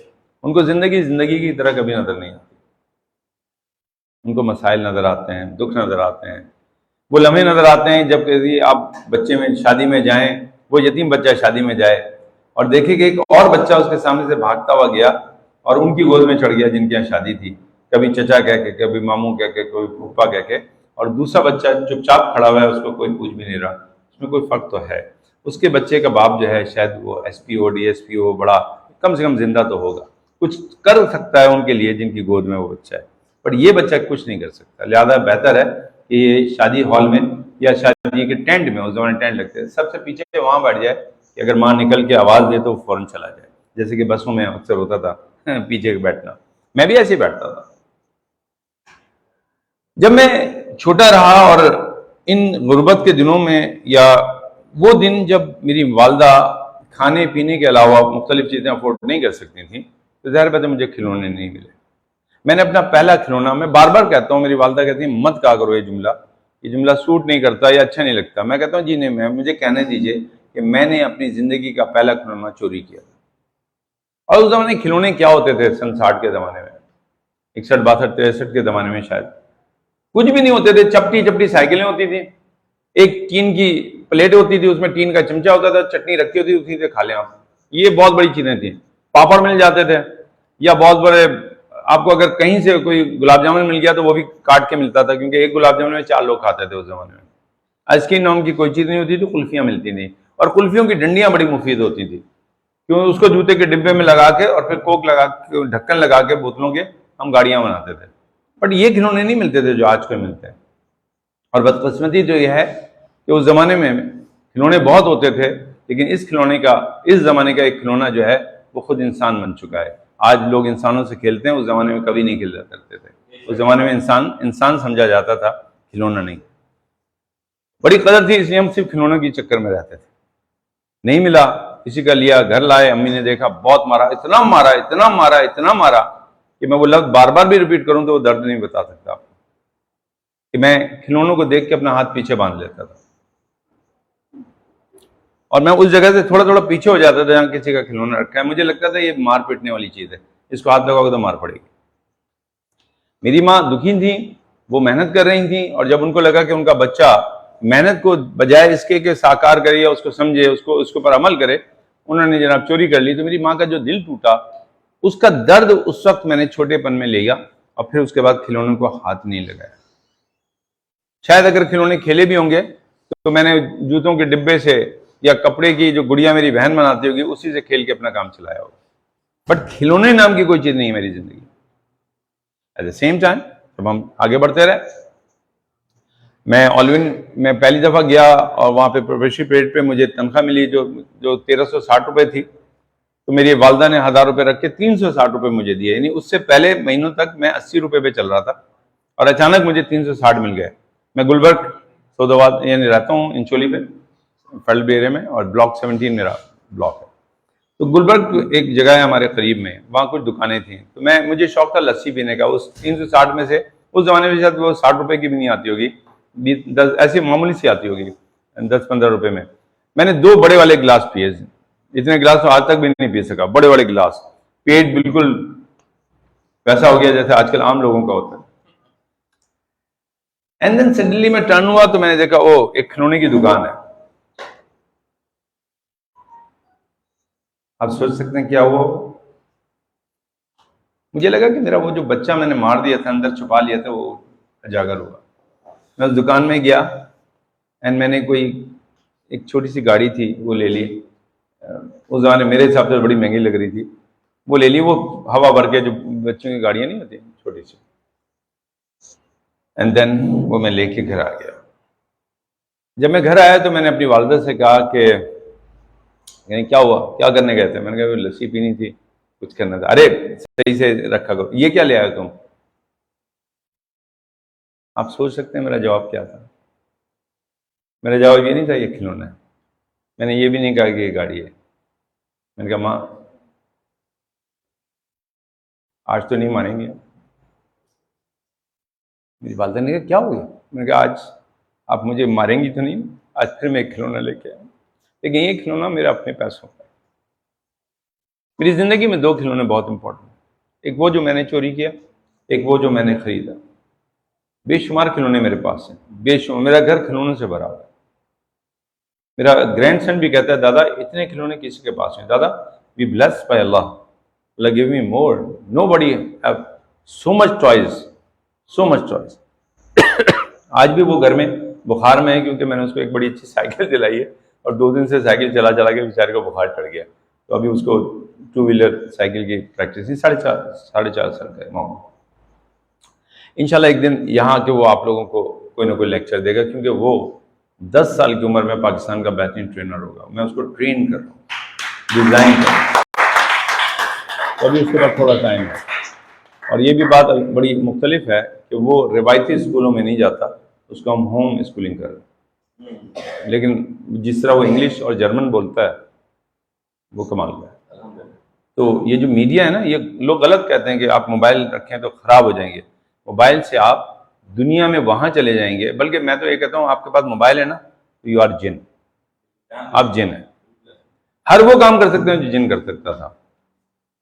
उनको जिंदगी की तरह कभी नजर नहीं आती। उनको मसाइल नजर आते हैं, दुख नजर आते हैं, वो लम्हे नजर आते हैं जब कभी आप बच्चे में शादी में जाएं, वो यतीम बच्चा शादी में जाए और देखे कि एक और बच्चा उसके सामने से भागता हुआ गया और उनकी गोद में चढ़ गया जिनके यहाँ शादी थी, कभी चचा कह के, कभी मामू कह के, कोई फूफा कह के, और दूसरा बच्चा चुपचाप खड़ा हुआ है, उसको कोई पूछ भी नहीं रहा। उसमें कोई फर्क तो है। उसके बच्चे का बाप जो है शायद वो SP हो, DSP हो, बड़ा कम से कम जिंदा तो होगा, कुछ कर सकता है उनके लिए जिनकी गोद में वो बच्चा है, पर ये बच्चा कुछ नहीं कर सकता। लिहाजा बेहतर है कि ये शादी हॉल में या शादी के टेंट में, उस जमाने टेंट लगते हैं, सबसे पीछे वहां बैठ जाए कि अगर माँ निकल के आवाज़ दे तो फौरन चला जाए, जैसे कि बसों में अक्सर होता था पीछे बैठना। मैं भी ऐसे ही बैठता था। जब मैं छोटा रहा और इन गुर्बत के दिनों में, या वो दिन जब मेरी वालदा खाने पीने के अलावा मुख्तलिफ चीज़ें अफोर्ड नहीं कर सकती थी, तो ज़ाहिर बात है मुझे खिलौने नहीं मिले। मैंने अपना पहला खिलौना, मैं बार बार कहता हूँ, मेरी वालदा कहती है मत कहा करो ये जुमला सूट नहीं करता या अच्छा नहीं लगता। मैं कहता हूँ जी नहीं, मैं मुझे कहने दीजिए कि मैंने अपनी ज़िंदगी का पहला खिलौना चोरी किया। और उस ज़माने खिलौने क्या होते थे सन 60 के ज़माने में, 61, 62, 63 के ज़माने में शायद कुछ भी नहीं होते थे। चपटी चपटी साइकिलें होती थी, एक टीन की प्लेट होती थी, उसमें टीन का चमचा होता था, चटनी रखी होती थी, उसी से खा लें आप। ये बहुत बड़ी चीजें थी। पापड़ मिल जाते थे, या बहुत बड़े, आपको अगर कहीं से कोई गुलाब जामुन मिल गया तो वो भी काट के मिलता था, क्योंकि एक गुलाब जामुन में 4 लोग खाते थे उस जमाने में। आइसक्रीम नाम की कोई चीज नहीं होती थी, कुल्फियां मिलती थी, और कुल्फियों की डंडियां बड़ी मुफीद होती थी, क्यों उसको जूते के डिब्बे में लगा के और फिर कोक लगा के, ढक्कन लगा के बोतलों के हम गाड़ियां बनाते थे। बट ये खिलौने नहीं मिलते थे जो आज को मिलते हैं। और बदकिस्मती जो यह है कि उस जमाने में खिलौने बहुत होते थे, लेकिन इस जमाने का एक खिलौना जो है वो खुद इंसान बन चुका है। आज लोग इंसानों से खेलते हैं, उस जमाने में कभी नहीं खेला करते थे। उस जमाने में इंसान समझा जाता था, खिलौना नहीं। बड़ी कदर थी, इसलिए हम सिर्फ खिलौनों के चक्कर में रहते थे। नहीं मिला, किसी का लिया, घर लाए, अम्मी ने देखा, बहुत मारा, इतना मारा, इतना मारा, इतना मारा कि मैं वो लफ्ज बार बार भी रिपीट करूं तो वो दर्द नहीं बता सकता आपको, कि मैं खिलौनों को देख के अपना हाथ पीछे बांध लेता था, और मैं उस जगह से थोड़ा थोड़ा पीछे हो जाता था जहां किसी का खिलौना रखा है। मुझे लगता था ये मार पीटने वाली चीज है, इसको हाथ लगाओगे तो मार पड़ेगी। मेरी माँ दुखी थी, वो मेहनत कर रही थी, और जब उनको लगा कि उनका बच्चा मेहनत को बजाय इसके कि साकार करे या उसको समझे, उसको पर अमल करे, उन्होंने जनाब चोरी कर ली। तो मेरी माँ का जो दिल टूटा, उसका दर्द उस वक्त मैंने छोटेपन में लिया, और फिर उसके बाद खिलौनों को हाथ नहीं लगाया। शायद अगर खिलौने खेले भी होंगे तो मैंने जूतों के डिब्बे से या कपड़े की जो गुड़िया मेरी बहन बनाती होगी उसी से खेल के अपना काम चलाया होगा। बट खिलौने नाम की कोई चीज नहीं है मेरी जिंदगी। एट द सेम टाइम जब हम आगे बढ़ते रहे, मैं ऑलविन में पहली दफा गया और वहां पे प्रोबेशनरी पीरियड पे मुझे तनख्वाह मिली जो 1360 रुपए थी। तो मेरी वालदा ने 1000 रुपए रख के 360 रुपए मुझे दिए, यानी उससे पहले महीनों तक मैं 80 रुपए पे चल रहा था, और अचानक मुझे 360 मिल गए। मैं गुलबर्ग सौदाबाद यानी रहता हूँ इंचोली पे, फल्ड एरिया में, और ब्लॉक 17 मेरा ब्लॉक है। तो गुलबर्ग एक जगह है हमारे करीब में, वहाँ कुछ दुकानें थी, तो मुझे शौक था लस्सी पीने का। उस 360 में से उस जमाने में शायद वो 60 रुपए की भी नहीं आती होगी, 10 ऐसी मामूली सी आती होगी, 10-15 रुपए में। मैंने 2 बड़े वाले गिलास पिए, इतने गिलास तो आज तक भी नहीं पी सका, बड़े बड़े गिलास। पेट बिल्कुल वैसा हो गया जैसे आजकल आम लोगों का होता है। एंड देन सडनली मैं टर्न हुआ तो मैंने देखा ओ एक खिलौने की दुकान है। आप सोच सकते हैं क्या हुआ। मुझे लगा कि मेरा वो जो बच्चा मैंने मार दिया था, अंदर छुपा लिया था, वो उजागर हुआ। मैं उस दुकान में गया एंड मैंने कोई एक छोटी सी गाड़ी थी वो ले ली। उस जमाने मेरे हिसाब से बड़ी महंगी लग रही थी, वो ले ली। वो हवा भर के जो बच्चों की गाड़ियां नहीं होती छोटी सी। एंड देन वो मैं लेके घर आ गया। जब मैं घर आया तो मैंने अपनी वालिदा से कहा कि क्या हुआ, क्या करने गए थे। मैंने कहा लस्सी पीनी थी, कुछ करना था। अरे सही से रखा करो, ये क्या ले आए तुम। आप सोच सकते हैं मेरा जवाब क्या था। मेरा जवाब ये नहीं था ये खिलौना है, मैंने ये भी नहीं कहा कि ये गाड़ी है। मैंने कहा माँ आज तो नहीं मारेंगे। मेरी वालिदा ने कहा क्या हो गया। मैंने कहा आज आप मुझे मारेंगी तो नहीं, आज फिर मैं एक खिलौना लेके आया, लेकिन ये खिलौना मेरा अपने पैसों का। मेरी जिंदगी में 2 खिलौने बहुत इंपॉर्टेंट, एक वो जो मैंने चोरी किया, एक वो जो मैंने खरीदा। बेशुमार खिलौने मेरे पास हैं, बेशुमार। मेरा घर खिलौनों से भरा हुआ है। मेरा ग्रैंडसन भी कहता है दादा इतने खिलौने किसी के पास हैं। दादा we blessed by Allah, Allah give me more, nobody have so much choice, so much choice. आज भी वो घर में बुखार में है, क्योंकि मैंने उसको एक बड़ी अच्छी साइकिल दिलाई है, और 2 दिन से साइकिल चला चला के बेचारे को बुखार चढ़ गया। तो अभी उसको 2 व्हीलर साइकिल की प्रैक्टिस ही 4.5 साल का मामला। इंशाल्लाह एक दिन यहाँ आके वो आप लोगों को कोई ना कोई लेक्चर देगा, क्योंकि वो 10 साल की उम्र में पाकिस्तान का बेहतरीन ट्रेनर होगा। मैं उसको ट्रेन कर रहा हूँ, डिजाइन कर रहा हूँ। तो अभी उसके बाद थोड़ा टाइम है। और ये भी बात बड़ी मुख्तलिफ है कि वो रिवायती स्कूलों में नहीं जाता, उसको हम होम स्कूलिंग कर रहे हैं। लेकिन जिस तरह वो इंग्लिश और जर्मन बोलता है वो कमाल का है। तो ये जो मीडिया है ना, ये लोग गलत कहते हैं कि आप मोबाइल रखें तो ख़राब हो जाएंगे। मोबाइल से आप दुनिया में वहाँ चले जाएंगे। बल्कि मैं तो ये कहता हूँ, आपके पास मोबाइल है ना तो यू आर जिन, आप जिन हैं। हर वो काम कर सकते हैं जो जिन कर सकता था,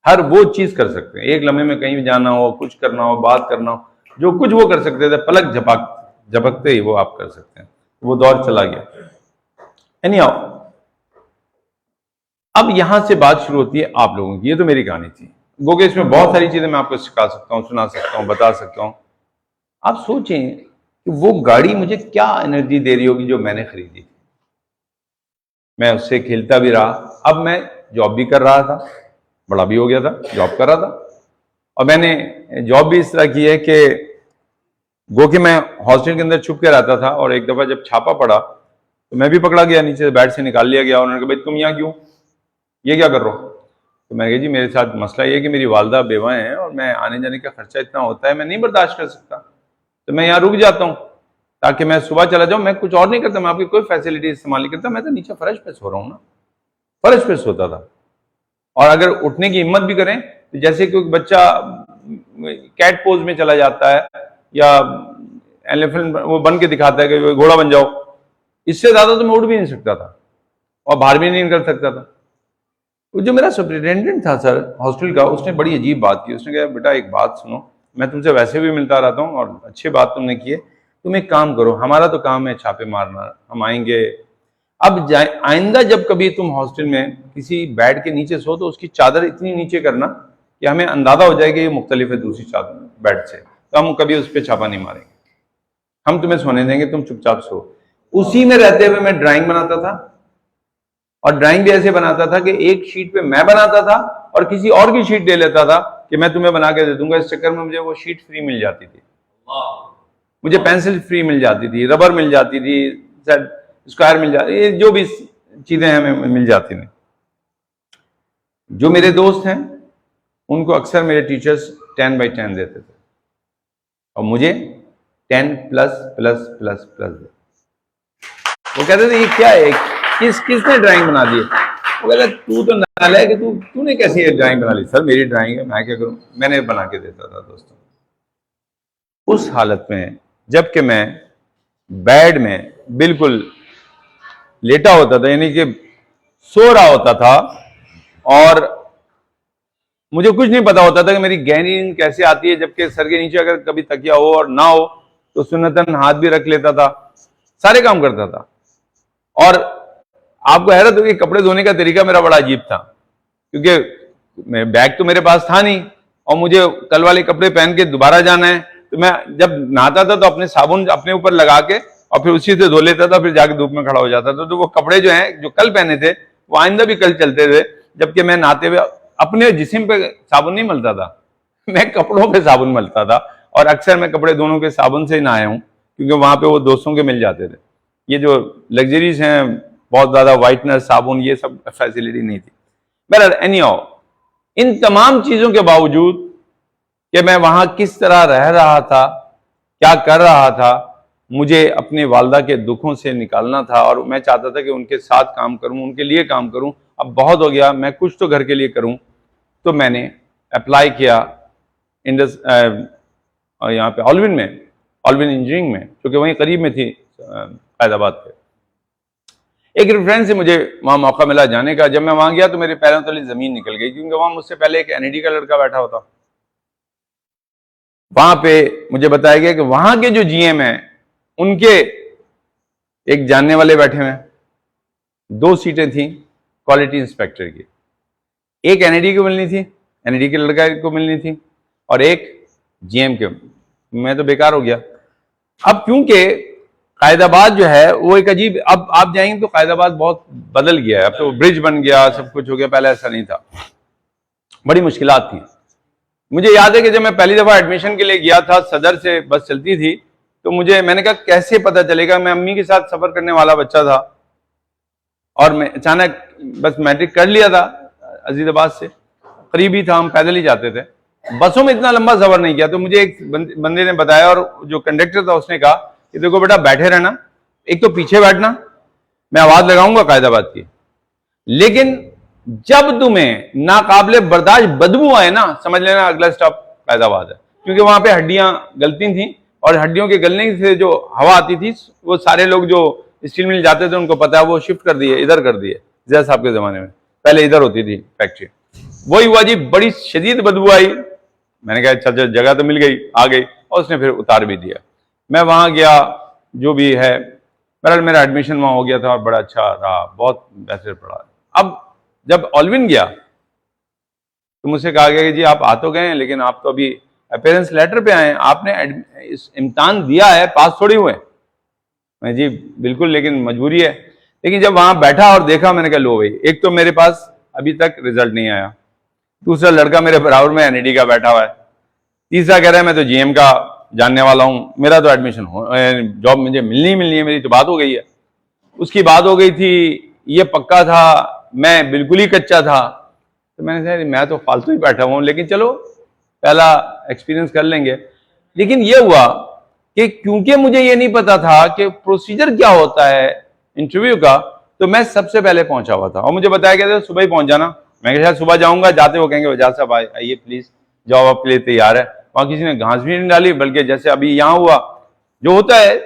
हर वो चीज़ कर सकते हैं। एक लम्हे में कहीं भी जाना हो, कुछ करना हो, बात करना हो, जो कुछ वो कर सकते थे, पलक झपकते ही वो आप कर सकते हैं। वो दौर चला गया। एनीहाउ, अब यहां से बात शुरू होती है आप लोगों की। ये तो मेरी कहानी थी, गो के इसमें बहुत सारी चीजें मैं आपको सिखा सकता हूँ, सुना सकता हूँ, बता सकता हूँ। आप सोचें कि वो गाड़ी मुझे क्या एनर्जी दे रही होगी जो मैंने खरीदी थी। मैं उससे खेलता भी रहा। अब मैं जॉब भी कर रहा था, बड़ा भी हो गया था, जॉब कर रहा था। और मैंने जॉब भी इस तरह की है कि गो कि मैं हॉस्टल के अंदर छुप के रहता था, और एक दफा जब छापा पड़ा तो मैं भी पकड़ा गया, नीचे से बेड से निकाल लिया गया। उन्होंने कहा, भाई तुम यहाँ क्यों, ये क्या कर रहे हो? तो मैंने कहा, जी मेरे साथ मसला ये है कि मेरी वालदा बेवा हैं और मैं आने जाने का खर्चा इतना होता है, मैं नहीं बर्दाश्त कर सकता, तो मैं यहाँ रुक जाता हूँ ताकि मैं सुबह चला जाऊँ। मैं कुछ और नहीं करता, मैं आपकी कोई फैसिलिटी इस्तेमाल नहीं करता, मैं तो नीचे फर्श पे सो रहा हूँ ना। फर्श पे सोता था। और अगर उठने की हिम्मत भी करें तो जैसे कोई बच्चा कैट पोज में चला जाता है या एलिफेंट वो बन के दिखाता है कि घोड़ा बन जाओ, इससे ज्यादा तो मैं उठ भी नहीं सकता था और बाहर भी नहीं निकल सकता था। जो मेरा सुपरिटेंडेंट था सर हॉस्टल का, उसने बड़ी अजीब बात की। उसने कहा, बेटा एक बात सुनो, मैं तुमसे वैसे भी मिलता रहता हूँ और अच्छी बात तुमने की है, तुम एक काम करो, हमारा तो काम है छापे मारना, हम आएंगे। अब आइंदा जब कभी तुम हॉस्टल में किसी बेड के नीचे सो तो उसकी चादर इतनी नीचे करना कि हमें अंदाजा हो जाए कि ये मुख्तलिफ है दूसरी चादर बेड से, तो हम कभी उस पर छापा नहीं मारेंगे, हम तुम्हें सोने देंगे, तुम चुपचाप सो। उसी में रहते हुए मैं ड्राइंग बनाता था, और ड्राइंग भी ऐसे बनाता था कि एक शीट पे मैं बनाता था और किसी और की शीट दे लेता था कि मैं तुम्हें बना के दे दूंगा। इस चक्कर में मुझे वो शीट फ्री मिल जाती थी, मुझे पेंसिल फ्री मिल जाती थी, रबर मिल जाती थी, स्क्वायर मिल जाती, ये जो भी चीजें हमें मिल जाती थी। जो मेरे दोस्त हैं उनको अक्सर मेरे टीचर्स 10/10 देते थे और मुझे 10++++ दे। वो कहते थे, ये क्या है, किसने ड्राइंग बना दी? वो कहता, तू तो नालायक है, तूने कैसे ये ड्राइंग बना ली? सर मेरी ड्राइंग है, मैं क्या करूं? मैंने बना के देता था दोस्तों। उस हालत में जबकि मैं बेड में बिल्कुल लेटा होता था, यानी कि सो रहा होता था, और मुझे कुछ नहीं पता होता था कि मेरी गहरी नींद कैसे आती है, जबकि सर के नीचे अगर कभी तकिया हो और ना हो तो सुन्नतन हाथ भी रख लेता था, सारे काम करता था। और आपको हैरत होगी, कपड़े धोने का तरीका मेरा बड़ा अजीब था, क्योंकि बैग तो मेरे पास था नहीं और मुझे कल वाले कपड़े पहन के दोबारा जाना है। तो मैं जब नहाता था तो अपने साबुन अपने ऊपर लगा के और फिर उसी से धो लेता था, फिर जाके धूप में खड़ा हो जाता था। तो वो कपड़े जो हैं जो कल पहने थे वो आइंदा भी कल चलते थे, जबकि मैं नहाते हुए अपने जिस्म पे साबुन नहीं मलता था, मैं कपड़ों पे साबुन मलता था। और अक्सर मैं कपड़े दोनों के साबुन से ही नहाया हूँ, क्योंकि वहां पे वो दोस्तों के मिल जाते थे। ये जो लग्जरीज हैं, बहुत ज्यादा व्हाइटनर साबुन, ये सब फैसिलिटी नहीं थी। बहरहाल एनीहाउ, इन तमाम चीजों के बावजूद कि मैं वहां किस तरह रह रहा था, क्या कर रहा था, मुझे अपने वालदा के दुखों से निकालना था और मैं चाहता था कि उनके साथ काम करूं, उनके लिए काम करूं। अब बहुत हो गया, मैं कुछ तो घर के लिए करूं। तो मैंने अप्लाई किया यहाँ पे ऑलविन में, ऑलविन इंजीनियरिंग में, क्योंकि वहीं करीब में थी फैजाबाद पे। एक रेफरेंस से मुझे वहां मौका मिला जाने का। जब मैं वहां गया तो मेरे पैरों तले जमीन निकल गई, क्योंकि वहां मुझसे पहले एक एनईडी का लड़का बैठा होता। वहां पे मुझे बताया गया कि वहां के जो जीएम हैं उनके एक जानने वाले बैठे हुए हैं। 2 सीटें थी क्वालिटी इंस्पेक्टर की, एक एनईडी को मिलनी थी, एनईडी के लड़का को मिलनी थी, और एक जीएम के। मैं तो बेकार हो गया। अब क्योंकि कायदाबाद जो है वो एक अजीब, अब आप जाएंगे तो कायदाबाद बहुत बदल गया है, अब तो ब्रिज बन गया, सब कुछ हो गया, पहले ऐसा नहीं था, बड़ी मुश्किलात थी। मुझे याद है कि जब मैं पहली दफा एडमिशन के लिए गया था, सदर से बस चलती थी, तो मैंने कहा कैसे पता चलेगा, मैं अम्मी के साथ सफर करने वाला बच्चा था और मैं अचानक बस मैट्रिक कर लिया था, अजीजाबाद से करीब ही था, हम पैदल ही जाते थे। बसों में इतना लंबा सफर नहीं किया। तो मुझे एक बंदे ने बताया, और जो कंडक्टर था उसने कहा कि देखो बेटा बैठे रहना, एक तो पीछे बैठना, मैं आवाज लगाऊंगा कायदाबाद की, लेकिन जब तुम्हें नाकाबिले बर्दाश्त बदबू आए ना, समझ लेना अगला स्टॉप कायदाबाद है। क्योंकि वहां पे हड्डियां गलती थी, और हड्डियों के गलने से जो हवा आती थी वो सारे लोग जो स्टील मिल जाते थे उनको पता है, वो शिफ्ट कर दिए, इधर कर दिए। जैद साहब के जमाने में पहले इधर होती थी फैक्ट्री, वही हुआ जी, बड़ी शदीद बदबू आई। मैंने कहा अच्छा जगह तो मिल गई, आ गई, और उसने फिर उतार भी दिया। मैं वहां गया, जो भी है, मेरा एडमिशन वहां हो गया था और बड़ा अच्छा रहा, बहुत बेहतर पढ़ा। अब जब ऑलविन गया तो मुझसे कहा गया कि जी आप आ तो गए हैं, लेकिन आप तो अभी अपेयरेंस लेटर पे आए हैं, आपने इस इम्तिहान दिया है, पास थोड़ी हुए। मैं जी बिल्कुल, लेकिन मजबूरी है। लेकिन जब वहां बैठा और देखा, मैंने कहा लो भाई, एक तो मेरे पास अभी तक रिजल्ट नहीं आया, दूसरा लड़का मेरे बराबर में एनईडी का बैठा हुआ है, तीसरा कह रहा है मैं तो जीएम का जानने वाला हूं, मेरा तो एडमिशन हो, जॉब मुझे मिलनी है, मेरी तो बात हो गई है। उसकी बात हो गई थी, ये पक्का था, मैं बिल्कुल ही कच्चा था। तो मैंने कहा मैं तो फालतू ही बैठा हुआ हूं, लेकिन चलो पहला एक्सपीरियंस कर लेंगे। लेकिन ये हुआ कि क्योंकि मुझे ये नहीं पता था कि प्रोसीजर क्या होता है इंटरव्यू का, तो मैं सबसे पहले पहुंचा हुआ था, और मुझे बताया गया था सुबह ही पहुंच जाना। मैं शायद सुबह जाऊंगा, जाते वो कहेंगे वजह साहब आइए प्लीज, जॉब आपके लिए तैयार है। वहां किसी ने घास भी नहीं डाली, बल्कि जैसे अभी यहाँ हुआ जो होता है,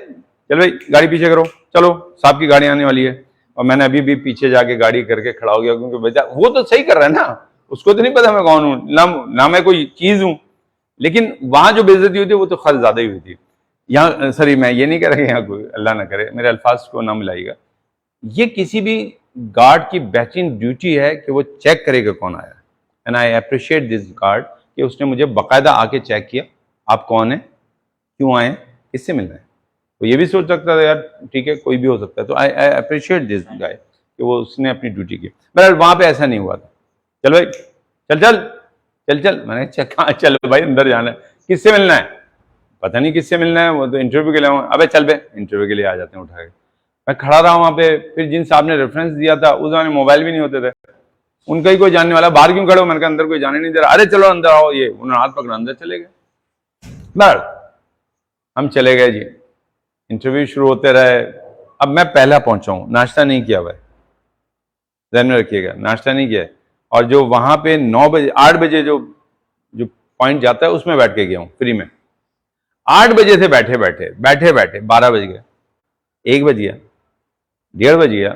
चल भाई गाड़ी पीछे करो, चलो साहब की गाड़ी आने वाली है। और मैंने अभी भी पीछे जाके गाड़ी करके खड़ा हो गया, क्योंकि बेटा वो तो सही कर रहा है ना, उसको तो नहीं पता मैं कौन हूं, ना मैं कोई चीज हूं। लेकिन वहां जो बेइज्जती हुई थी वो तो खर्च ज्यादा ही हुई थी। यहाँ सॉरी, मैं ये नहीं कह रहा कि यहाँ कोई अल्लाह ना करे, मेरे अल्फाज को ना मिलाइएगा। ये किसी भी गार्ड की बेहतरीन ड्यूटी है कि वो चेक करेगा कौन आया। And I appreciate this guard कि उसने मुझे बाकायदा आके चेक किया, आप कौन है, क्यों आए, किससे मिलना है। तो ये भी सोच सकता था यार ठीक है कोई भी हो सकता है। तो आई अप्रिशिएट दिस गाय कि वो उसने अपनी ड्यूटी की। बहरहाल वहां पे ऐसा नहीं हुआ था। चल भाई चल चल चल चल, मैंने कहा चल भाई अंदर जाना है, किससे मिलना है, पता नहीं किससे मिलना है, वो तो इंटरव्यू के लिए आऊँ। अबे चल बे, इंटरव्यू के लिए आ जाते हैं उठा के। मैं खड़ा रहा वहां पे, फिर जिन साहब ने रेफरेंस दिया था, उस जमाने मोबाइल भी नहीं होते थे, उनका ही कोई जानने वाला, बाहर क्यों खड़े हो, मैंने कहा अंदर कोई जाने नहीं दे रहा। अरे चलो अंदर आओ, ये उन्होंने हाथ पकड़ा, अंदर चले गए। बहरहाल हम चले गए जी, इंटरव्यू शुरू होते रहे। अब मैं पहला पहुंचा हूं, नाश्ता नहीं किया हुआ है, ध्यान में रखिएगा, नाश्ता नहीं किया है। और जो वहां पे 9 बजे 8 बजे जो पॉइंट जाता है उसमें बैठ के गया हूं फ्री में। 8 बजे से बैठे बैठे 12 बज गए, 1 बज गया, 1:30 बज गया,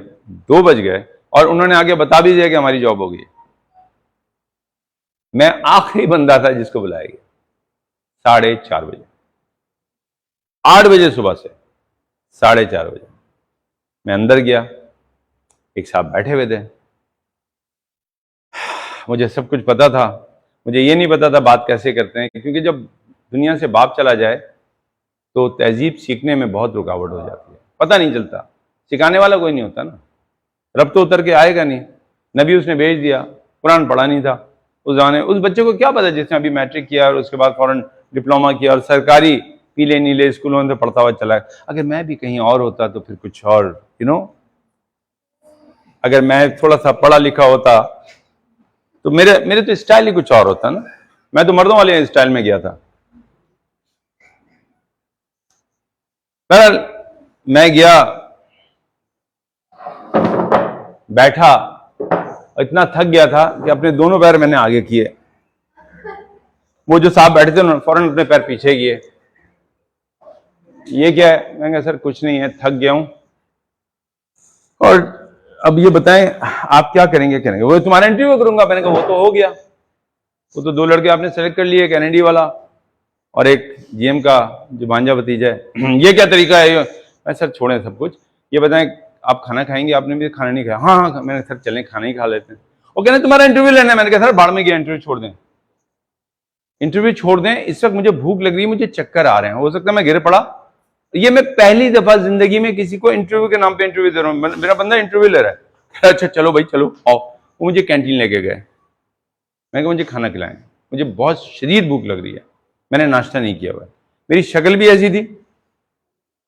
2 बज गए, और उन्होंने आगे बता भी दिया कि हमारी जॉब हो गई। मैं आखिरी बंदा था जिसको बुलाया गया 4:30 बजे, 8 बजे सुबह से 4:30 बजे मैं अंदर गया। एक साहब बैठे हुए थे, मुझे सब कुछ पता था, मुझे ये नहीं पता था बात कैसे करते हैं, क्योंकि जब दुनिया से बाप चला जाए तो तहजीब सीखने में बहुत रुकावट हो जाती है, पता नहीं चलता, सिखाने वाला कोई नहीं होता ना, रब तो उतर के आएगा नहीं, नबी उसने भेज दिया, कुरान पढ़ा नहीं था उस जमाने। उस बच्चे को क्या पता जिसने अभी मैट्रिक किया और उसके बाद फौरन डिप्लोमा किया और सरकारी पीले नीले स्कूलों में पढ़ता हुआ चला है। अगर मैं भी कहीं और होता तो फिर कुछ और अगर मैं थोड़ा सा पढ़ा लिखा होता तो मेरे तो स्टाइल ही कुछ और होता ना। मैं तो मर्दों वाले स्टाइल में गया था। बहरहाल मैं गया, बैठा, इतना थक गया था कि अपने दोनों पैर मैंने आगे किए। वो जो साहब बैठे थे उन्होंने फौरन अपने पैर पीछे किए। ये क्या है? मैंने कहा सर कुछ नहीं है, थक गया हूं, और अब ये बताएं आप क्या करेंगे। वो तुम्हारा इंटरव्यू करूंगा। मैंने कहा वो तो हो गया, वो तो 2 लड़के आपने सेलेक्ट कर लिए, एक एनएडी वाला और एक जीएम का जो भांजा भतीजा है। ये क्या तरीका है? मैं सर छोड़ें सब कुछ, ये बताएं आप खाना खाएंगे? आपने भी खाना नहीं खाया? हाँ, मैंने सर चलें खाना ही खा लेते हैं। वो कहने तुम्हारा इंटरव्यू लेना है। मैंने कहा सर बाढ़ में गया, इंटरव्यू छोड़ दें, इंटरव्यू छोड़ दें, इस वक्त मुझे भूख लग रही है, मुझे चक्कर आ रहे हैं, हो सकता है मैं गिर पड़ा। ये मैं पहली दफा जिंदगी में किसी को इंटरव्यू के नाम पे इंटरव्यू दे रहा हूँ। मेरा बंदा इंटरव्यू ले रहा है। अच्छा चलो भाई चलो आओ। वो मुझे कैंटीन लेके गए। मैं कहा मुझे खाना खिलाएं, मुझे बहुत शदीद भूख लग रही है, मैंने नाश्ता नहीं किया हुआ। मेरी शक्ल भी ऐसी थी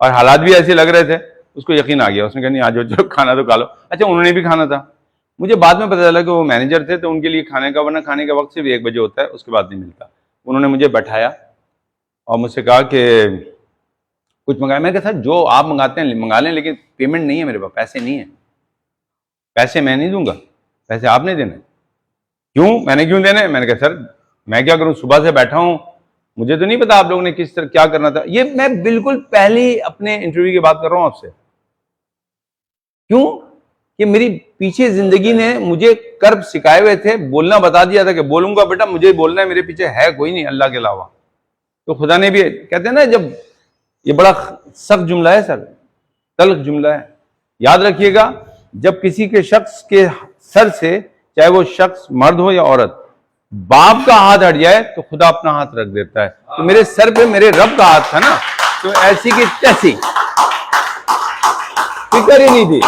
और हालात भी ऐसे लग रहे थे। उसको यकीन आ गया, उसने कहा नहीं आ जाओ, चलो खाना तो खा लो। अच्छा उन्होंने भी खाना था। मुझे बाद में पता चला कि वो मैनेजर थे, तो उनके लिए खाने का, वरना खाने का वक्त सिर्फ 1 बजे होता है, उसके बाद नहीं मिलता। उन्होंने मुझे बैठाया और मुझसे कहा कि कुछ मंगाया। मैंने कहा सर जो आप मंगाते हैं मंगा लें, लेकिन पेमेंट नहीं है मेरे पास, पैसे नहीं है, पैसे मैं नहीं दूंगा, पैसे आपने देने। क्यों, मैंने क्यों देने? मैंने कहा सर मैं क्या करूं, सुबह से बैठा हूं, मुझे तो नहीं पता आप लोगों ने किस तरह क्या करना था। ये मैं बिल्कुल पहली अपने इंटरव्यू की बात कर रहा हूं आपसे। क्यों कि मेरी पीछे जिंदगी ने मुझे कर्ब सिखाए हुए थे, बोलना बता दिया था कि बोलूंगा बेटा, मुझे बोलना है, मेरे पीछे है कोई नहीं अल्लाह के अलावा। तो खुदा ने भी, कहते हैं ना, जब ये बड़ा सख्त जुमला है सर, तल्ख जुमला है, याद रखिएगा, जब किसी के शख्स के सर से, चाहे वो शख्स मर्द हो या औरत, बाप का हाथ हट जाए तो खुदा अपना हाथ रख देता है। तो मेरे सर पे मेरे रब का हाथ था ना, तो ऐसी की तैसी फिक्र ही नहीं थी,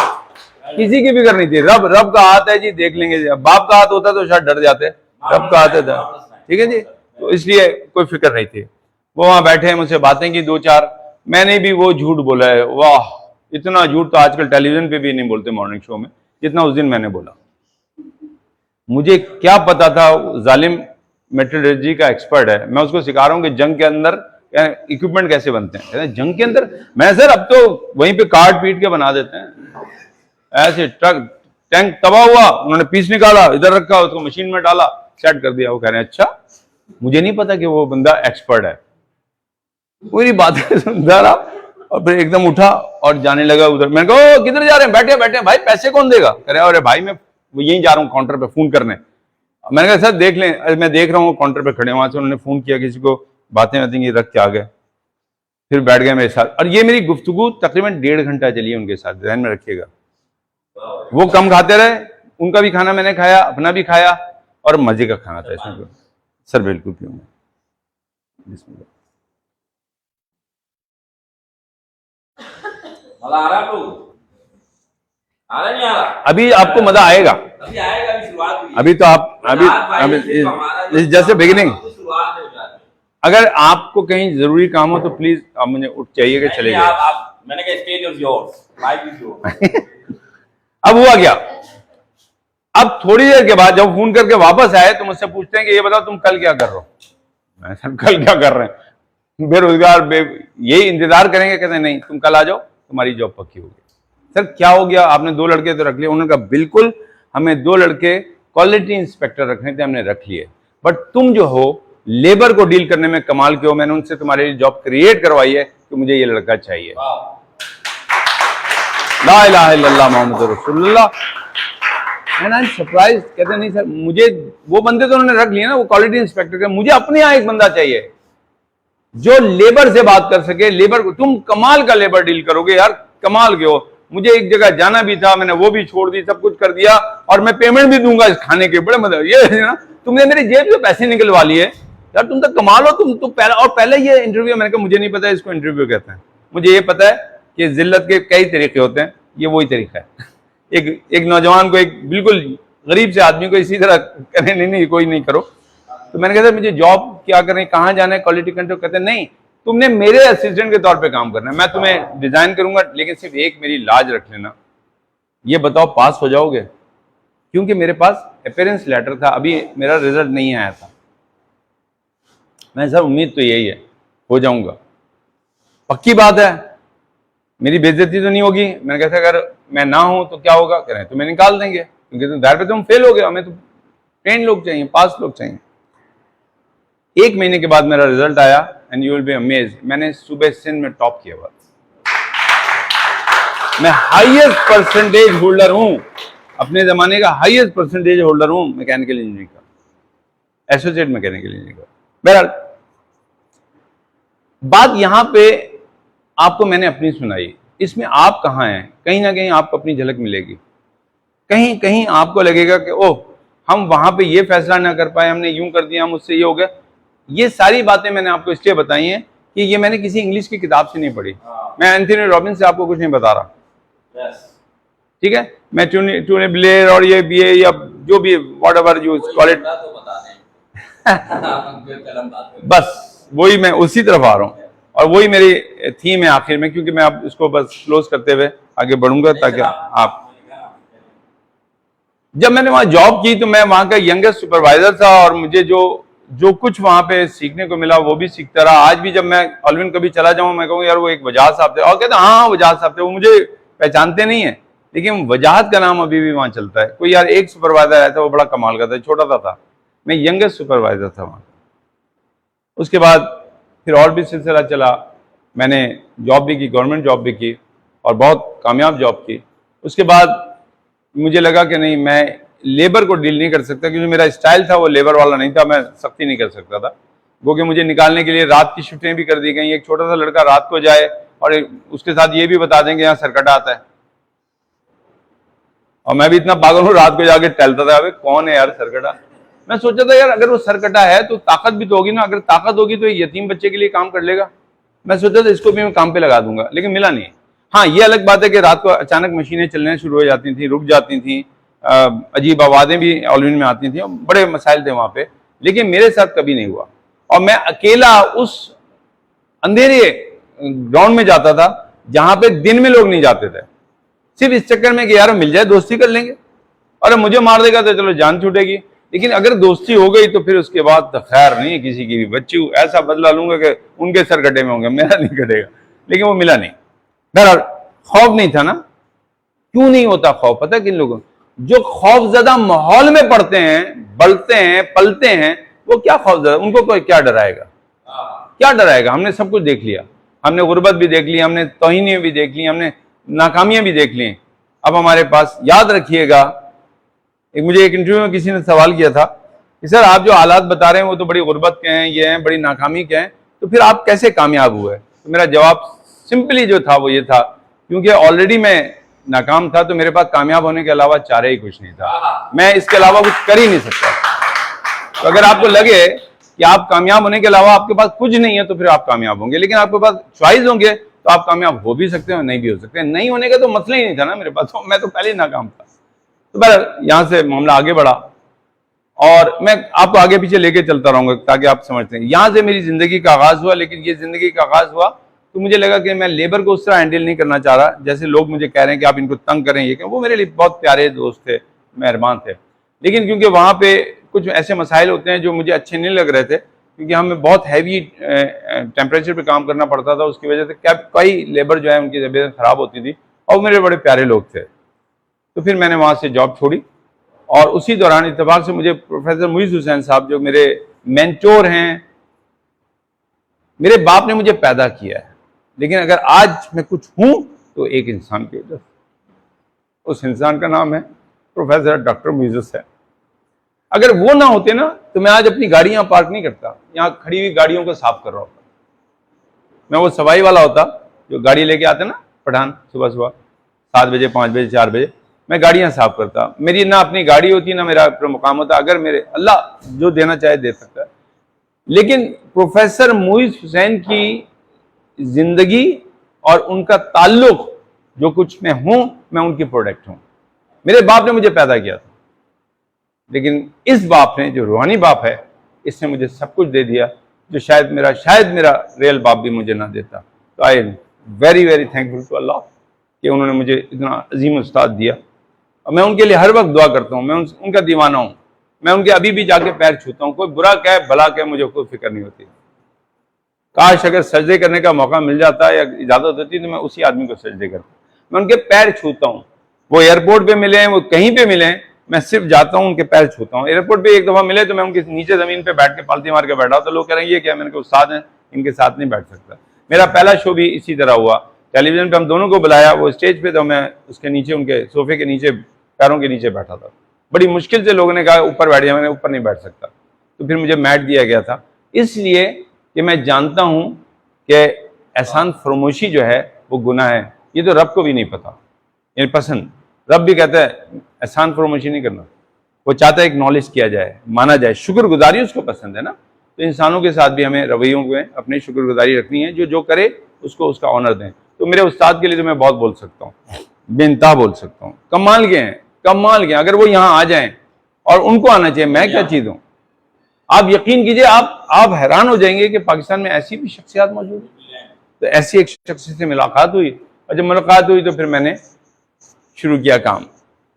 किसी की फिक्र नहीं थी। रब का हाथ है जी, देख लेंगे जी। बाप का हाथ होता तो शायद डर जाते, रब का हाथ था, ठीक है जी। तो इसलिए कोई फिक्र नहीं थी। वो वहां बैठे मुझसे बातें की दो चार, मैंने भी वो झूठ बोला है। वाह, इतना झूठ तो आजकल टेलीविजन पे भी नहीं बोलते मॉर्निंग शो में, जितना उस दिन मैंने बोला। मुझे क्या पता था, जालिम मेट्रोलॉजी का एक्सपर्ट है, मैं उसको सिखा रहा हूं कि जंग के अंदर इक्विपमेंट कैसे बनते हैं। कहते हैं जंग के अंदर, मैं सर अब तो वहीं पे काट पीट के बना देते हैं, ऐसे ट्रक टैंक तबाह हुआ, उन्होंने पीस निकाला, इधर रखा, उसको मशीन में डाला, सेट कर दिया। वो कह रहे हैं अच्छा, मुझे नहीं पता कि वो बंदा एक्सपर्ट है। पूरी बातें सुनता रहा और फिर एकदम उठा और जाने लगा उधर। मैंने कहा किधर जा रहे हैं? बैठे बैठे भाई, पैसे कौन देगा? कह रहे अरे भाई मैं यहीं जा रहा हूँ काउंटर पे फोन करने। मैंने कहा सर देख लें, मैं देख रहा हूँ काउंटर पे खड़े। वहां से उन्होंने फोन किया किसी को, बातें बातें रख के आ गए, फिर बैठ गए मेरे साथ। और ये मेरी गुफ्तगू तकरीबन 1.5 घंटा चली है उनके साथ, ध्यान में रखिएगा। वो कम खाते रहे, उनका भी खाना मैंने खाया, अपना भी खाया, और मजे का खाना था इसमें। सर बिल्कुल पीऊंगा, बिस्मिल्लाह।
मजा आ रहा है आपको? आ रहा नहीं आ रहा?
अभी आपको मजा आएगा,
अभी आएगा, अभी शुरुआत हुई है।
अभी तो आप अभी जैसे बिगिनिंग।
शुरुआत है।
अगर आपको कहीं जरूरी काम हो तो प्लीज आप मुझे उठ चाहिए कि चले जाइए।
आप मैंने कहा stage is yours, mic is yours.
अब हुआ क्या, अब थोड़ी देर के बाद जब फोन करके वापस आए तो मुझसे पूछते हैं कि ये बताओ तुम कल क्या कर रहे हो? मैं सर कल क्या कर रहे हैं, बेरोजगार यही इंतजार करेंगे? कहते हैं नहीं, तुम कल आ जाओ, तुम्हारी जॉब पक्की होगी। सर क्या हो गया, आपने 2 लड़के तो रख लिए? उन्होंने कहा बिल्कुल, हमें 2 लड़के क्वालिटी इंस्पेक्टर रखने थे, हमने रख लिए, बट तुम जो हो लेबर को डील करने में कमाल के हो, मैंने उनसे तुम्हारे लिए जॉब क्रिएट करवाई है कि मुझे ये लड़का चाहिए। ला इलाहा इल्लल्लाह मुहम्मद रसूलुल्लाह। And I am surprised. कहते नहीं सर, मुझे वो बंदे तो उन्होंने रख लिए ना, वो क्वालिटी इंस्पेक्टर के, मुझे अपने यहाँ एक बंदा चाहिए जो लेबर से बात कर सके। लेबर को तुम कमाल का लेबर डील करोगे यार, कमाल के हो। मुझे एक जगह जाना भी था, मैंने वो भी छोड़ दी, सब कुछ कर दिया, और मैं पेमेंट भी दूंगा इस खाने के। बड़े मतलब ये ना, तुमने मेरी जेब से पैसे निकलवा लिए यार, तुम तो कमाल हो। तुम तो पहले ये इंटरव्यू, मैंने कहा मुझे नहीं पता इसको इंटरव्यू कहते हैं, मुझे ये पता है कि जिल्लत के कई तरीके होते हैं, ये वही तरीका है। एक नौजवान को, एक बिल्कुल गरीब से आदमी को इसी तरह कहने नहीं कोई नहीं करो। तो मैंने कहा मुझे जॉब क्या करें, कहाँ जाना है, क्वालिटी कंट्रोल? कहते नहीं, तुमने मेरे असिस्टेंट के तौर पे काम करना है, मैं तुम्हें डिजाइन करूंगा, लेकिन सिर्फ एक मेरी लाज रख लेना, ये बताओ पास हो जाओगे? क्योंकि मेरे पास अपीयरेंस लेटर था, अभी मेरा रिजल्ट नहीं आया था। मैं सर उम्मीद तो यही है, हो जाऊंगा, पक्की बात है, मेरी बेइज्जती तो नहीं होगी। मैंने कहा अगर मैं ना हूं तो क्या होगा? कह रहे हैं तुम्हें निकाल देंगे, क्योंकि तुम दायर पे तुम फेल हो गए, हमें तो ट्रेन लोग चाहिए, पास लोग चाहिए। 1 महीने के बाद मेरा रिजल्ट आया, and you will be amazed, मैंने सूबे सिंध में टॉप किया हुआ। मैं हाईएस्ट परसेंटेज होल्डर हूं, अपने जमाने का हाईएस्ट परसेंटेज होल्डर हूं मैकेनिकल इंजीनियरिंग का, एसोसिएट मैकेनिकल इंजीनियरिंग का। बहरहाल बात यहां पे आपको मैंने अपनी सुनाई, इसमें आप कहां हैं? कहीं ना कहीं आपको अपनी झलक मिलेगी, कहीं कहीं आपको लगेगा कि ओह हम वहां पे ये फैसला ना कर पाए, हमने यूं कर दिया, हम उससे ये हो गया। ये सारी बातें मैंने आपको इसलिए बताई हैं कि ये मैंने किसी इंग्लिश की किताब से नहीं पढ़ी। मैं एंथनी रॉबिन्स से आपको कुछ नहीं बता रहा, ठीक है? मैं टोनी ब्लेयर और ये बीए या जो भी what ever you call it, बस वही मैं उसी तरफ आ रहा हूँ, और वही मेरी थीम है आखिर में, क्योंकि मैं अब इसको बस क्लोज करते हुए आगे बढ़ूंगा, ताकि आप, जब मैंने वहां जॉब की तो मैं वहां का यंगेस्ट सुपरवाइजर था, और मुझे जो जो कुछ वहां पे सीखने को मिला वो भी सीखता रहा। आज भी जब मैं अलविन कभी चला जाऊं, मैं कहूँ यार वो एक वजाहत साहब थे, और कहते हाँ वजाहत साहब थे, वो मुझे पहचानते नहीं है लेकिन वजाहत का नाम अभी भी वहां चलता है। कोई यार एक सुपरवाइजर आया था, वो बड़ा कमाल का था, छोटा सा था, मैं यंगेस्ट सुपरवाइजर था वहां। उसके बाद फिर और भी सिलसिला चला, मैंने जॉब भी की, गवर्नमेंट जॉब भी की और बहुत कामयाब जॉब की। उसके बाद मुझे लगा कि नहीं, मैं लेबर को डील नहीं कर सकता, क्योंकि मेरा स्टाइल था वो लेबर वाला नहीं था, मैं सख्ती नहीं कर सकता था। वो कि मुझे निकालने के लिए रात की शिफ्टें भी कर दी गई। एक छोटा सा लड़का रात को जाए और उसके साथ ये भी बता देंगे यहाँ सरकटा आता है, और मैं भी इतना पागल हूँ, रात को जाके टहलता था, अबे कौन है यार सरकटा। मैं सोचा था यार अगर वो सरकटा है तो ताकत भी तो होगी ना, अगर ताकत होगी तो यतीम बच्चे के लिए काम कर लेगा। मैं सोचा था इसको भी मैं काम पे लगा दूंगा, लेकिन मिला नहीं। हाँ, ये अलग बात है कि रात को अचानक मशीनें चलने शुरू हो जाती थी, रुक जाती थी, अजीब आवाजें भी ऑलविन में आती थी, बड़े मसाइल थे वहां पे, लेकिन मेरे साथ कभी नहीं हुआ। और मैं अकेला उस अंधेरे ग्राउंड में जाता था जहां पे दिन में लोग नहीं जाते थे, सिर्फ इस चक्कर में कि यार मिल जाए दोस्ती कर लेंगे, और मुझे मार देगा तो चलो जान छूटेगी। लेकिन अगर दोस्ती हो गई तो फिर उसके बाद तो खैर नहीं, किसी की भी बच्ची ऐसा बदला लूंगा कि उनके सर कटे में होंगे, मेरा नहीं कटेगा। लेकिन वो मिला नहीं। बहरहाल खौफ नहीं था ना। क्यों नहीं होता खौफ? पता है किन लोगों, जो खौफजदा माहौल में पढ़ते हैं, बढ़ते हैं, पलते हैं, वो क्या खौफजदा, उनको कोई क्या डराएगा? क्या डराएगा? हमने सब कुछ देख लिया, हमने गुर्बत भी देख ली, हमने तौहीनें भी देख ली, हमने नाकामियां भी देख ली। अब हमारे पास, याद रखिएगा, मुझे एक इंटरव्यू में किसी ने सवाल किया था कि सर आप जो हालात बता रहे हैं वो तो बड़ी गुर्बत के हैं, ये हैं, बड़ी नाकामी के हैं, तो फिर आप कैसे कामयाब हुए? तो मेरा जवाब सिंपली जो था वो ये था, क्योंकि ऑलरेडी मैं नाकाम था, तो मेरे पास कामयाब होने के अलावा चारे ही कुछ नहीं था, मैं इसके अलावा कुछ कर ही नहीं सकता। तो अगर आपको लगे कि आप कामयाब होने के अलावा आपके पास कुछ नहीं है तो फिर आप कामयाब होंगे, लेकिन आपके पास चॉइस होंगे तो आप कामयाब हो भी सकते हैं, नहीं भी हो सकते हैं। नहीं होने का तो मसला ही नहीं था ना मेरे पास, तो मैं तो पहले ही नाकाम था। तो बहरहाल यहां से मामला आगे बढ़ा और मैं आपको आगे पीछे लेके चलता रहूंगा ताकि आप समझते हैं। यहां से मेरी जिंदगी का आगाज हुआ, लेकिन ये जिंदगी का आगाज हुआ तो मुझे लगा कि मैं लेबर को उस तरह हैंडल नहीं करना चाह रहा जैसे लोग मुझे कह रहे हैं कि आप इनको तंग करें, ये वो मेरे लिए बहुत प्यारे दोस्त थे, मेहरबान थे, लेकिन क्योंकि वहां पे कुछ ऐसे मसाइल होते हैं जो मुझे अच्छे नहीं लग रहे थे, क्योंकि हमें बहुत हैवी टेम्परेचर पे काम करना पड़ता था, उसकी वजह से कई लेबर जो है उनकी तबीयत खराब होती थी, और मेरे बड़े प्यारे लोग थे। तो फिर मैंने वहां से जॉब छोड़ी, और उसी दौरान इत्तेफाक से मुझे प्रोफेसर मुइज़ हुसैन साहब जो मेरे मेंटोर हैं, मेरे बाप ने मुझे पैदा किया है, लेकिन अगर आज मैं कुछ हूं तो एक इंसान की वजह से। उस इंसान का नाम है प्रोफेसर डॉक्टर मुइज़ हुसैन। अगर वो ना होते ना तो मैं आज अपनी गाड़ी यहाँ पार्क नहीं करता, यहाँ खड़ी हुई गाड़ियों को साफ कर रहा होता। मैं वो सवाई वाला होता जो गाड़ी लेके आते ना पठान, सुबह सुबह 7 बजे, 5 बजे, 4 बजे, मैं गाड़ियां साफ करता। मेरी ना अपनी गाड़ी होती ना मेरा अपना मुकाम होता। अगर मेरे अल्लाह जो देना चाहे दे सकता है, लेकिन प्रोफेसर मुइज़ हुसैन की जिंदगी और उनका ताल्लुक, जो कुछ मैं हूं, मैं उनकी प्रोडक्ट हूं। मेरे बाप ने मुझे पैदा किया था, लेकिन इस बाप ने, जो रूहानी बाप है, इसने मुझे सब कुछ दे दिया जो शायद मेरा रियल बाप भी मुझे ना देता। तो I am very very thankful to Allah कि उन्होंने मुझे इतना अजीम उस्ताद दिया, और मैं उनके लिए हर वक्त दुआ करता हूँ। मैं उनका दीवाना हूँ, मैं उनके अभी भी जाके पैर छूता हूँ। कोई बुरा कहे भला कहे, मुझे कोई फिक्र नहीं होती। काश अगर सजदे करने का मौका मिल जाता या इजाजत होती तो मैं उसी आदमी को सजदे करता। मैं उनके पैर छूता हूँ, वो एयरपोर्ट पे मिले, वो कहीं पे मिले, मैं सिर्फ जाता हूँ, उनके पैर छूता हूँ। एयरपोर्ट पे एक दफा मिले तो मैं उनके नीचे जमीन पे बैठ के पालती मार के बैठा, तो लोग कह रहे हैं ये क्या, मैंने कहा उस्ताद हैं, इनके साथ नहीं बैठ सकता। मेरा पहला शो भी इसी तरह हुआ, टेलीविजन पे हम दोनों को बुलाया, वो स्टेज पे, तो मैं उसके नीचे, उनके सोफे के नीचे, पैरों के नीचे बैठा था। बड़ी मुश्किल से लोगों ने कहा ऊपर बैठ जा, मैंने ऊपर नहीं बैठ सकता, तो फिर मुझे मैट दिया गया था, इसलिए कि मैं जानता हूँ कि एहसान फरोमोशी जो है वो गुनाह है। ये तो रब को भी नहीं पता, ये पसंद, रब भी कहता है एहसान फरोमोशी नहीं करना, वो चाहता है एक नॉलेज किया जाए, माना जाए, शुक्रगुजारी उसको पसंद है ना। तो इंसानों के साथ भी हमें रवैयों में अपनी शुक्रगुजारी रखनी है, जो करे उसको उसका ऑनर दें। तो मेरे उस्ताद के लिए तो मैं बहुत बोल सकता हूँ, बेनता बोल सकता हूँ, कमाल के हैं, कमाल के। अगर वो यहाँ आ जाएं, और उनको आना चाहिए, मैं क्या चीज हूँ, आप यकीन कीजिए, आप हैरान हो जाएंगे कि पाकिस्तान में ऐसी भी शख्सियत मौजूद है। तो ऐसी एक शख्सियत से मुलाकात हुई, और जब मुलाकात हुई तो फिर मैंने शुरू किया काम।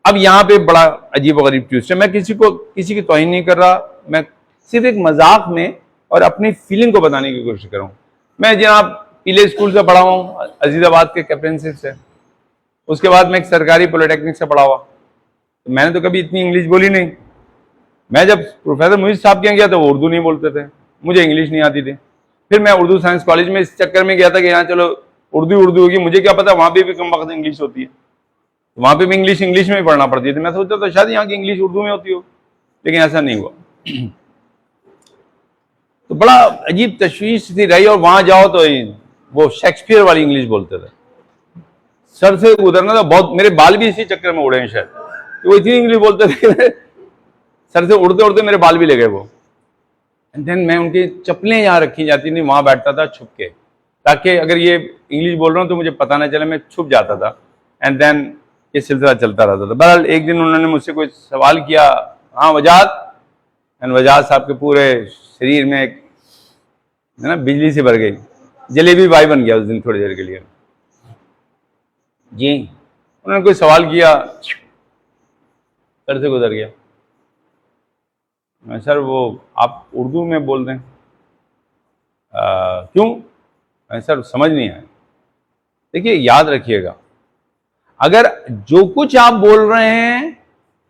अब यहाँ पे बड़ा अजीब व गरीब ट्विस्ट है, मैं किसी की तौहीन नहीं कर रहा, मैं सिर्फ एक मजाक में और अपनी फीलिंग को बताने की कोशिश कर रहा हूँ। मैं जनाब पीले स्कूल से पढ़ा हूँ, अजीजाबाद के कैप्टनशिप से। उसके बाद मैं एक सरकारी पॉलिटेक्निक से पढ़ा हुआ। तो मैंने तो कभी इतनी इंग्लिश बोली नहीं। मैं जब प्रोफेसर मुईज साहब के यहाँ गया तो वो उर्दू नहीं बोलते थे, मुझे इंग्लिश नहीं आती थी। फिर मैं उर्दू साइंस कॉलेज में इस चक्कर में गया था कि यहाँ चलो उर्दू होगी, मुझे क्या पता वहाँ भी कम वक्त इंग्लिश होती है, वहाँ पे भी इंग्लिश में ही पढ़ना पड़ती थी। मैं सोचता था शायद यहाँ की इंग्लिश उर्दू में होती हो, लेकिन ऐसा नहीं हुआ। तो बड़ा अजीब तशवीश थी रही। और वहां जाओ तो वो शेक्सपियर वाली इंग्लिश बोलते थे, सर से गुजरना था। बहुत मेरे बाल भी इसी चक्कर में उड़े हैं शायद, वो इतनी इंग्लिश बोलते थे सर से उड़ते उड़ते मेरे बाल भी ले गए वो। एंड देन मैं उनकी चप्पलें यहाँ रखी जाती थी, वहां बैठता था छुप के, ताकि अगर ये इंग्लिश बोल रहा हूँ तो मुझे पता ना चले, मैं छुप जाता था। एंड देन ये सिलसिला चलता रहता था। बहरहाल एक दिन उन्होंने मुझसे कोई सवाल किया, हाँ वजाद, एंड वजाद साहब के पूरे शरीर में एक है ना बिजली से भर गई, जलेबी भाई बन गया उस दिन थोड़ी देर के लिए। जी उन्होंने कोई सवाल किया, सर से गुजर गया। मैं सर वो आप उर्दू में बोल रहे हैं, क्यों? मैं सर समझ नहीं आया। देखिए याद रखिएगा, अगर जो कुछ आप बोल रहे हैं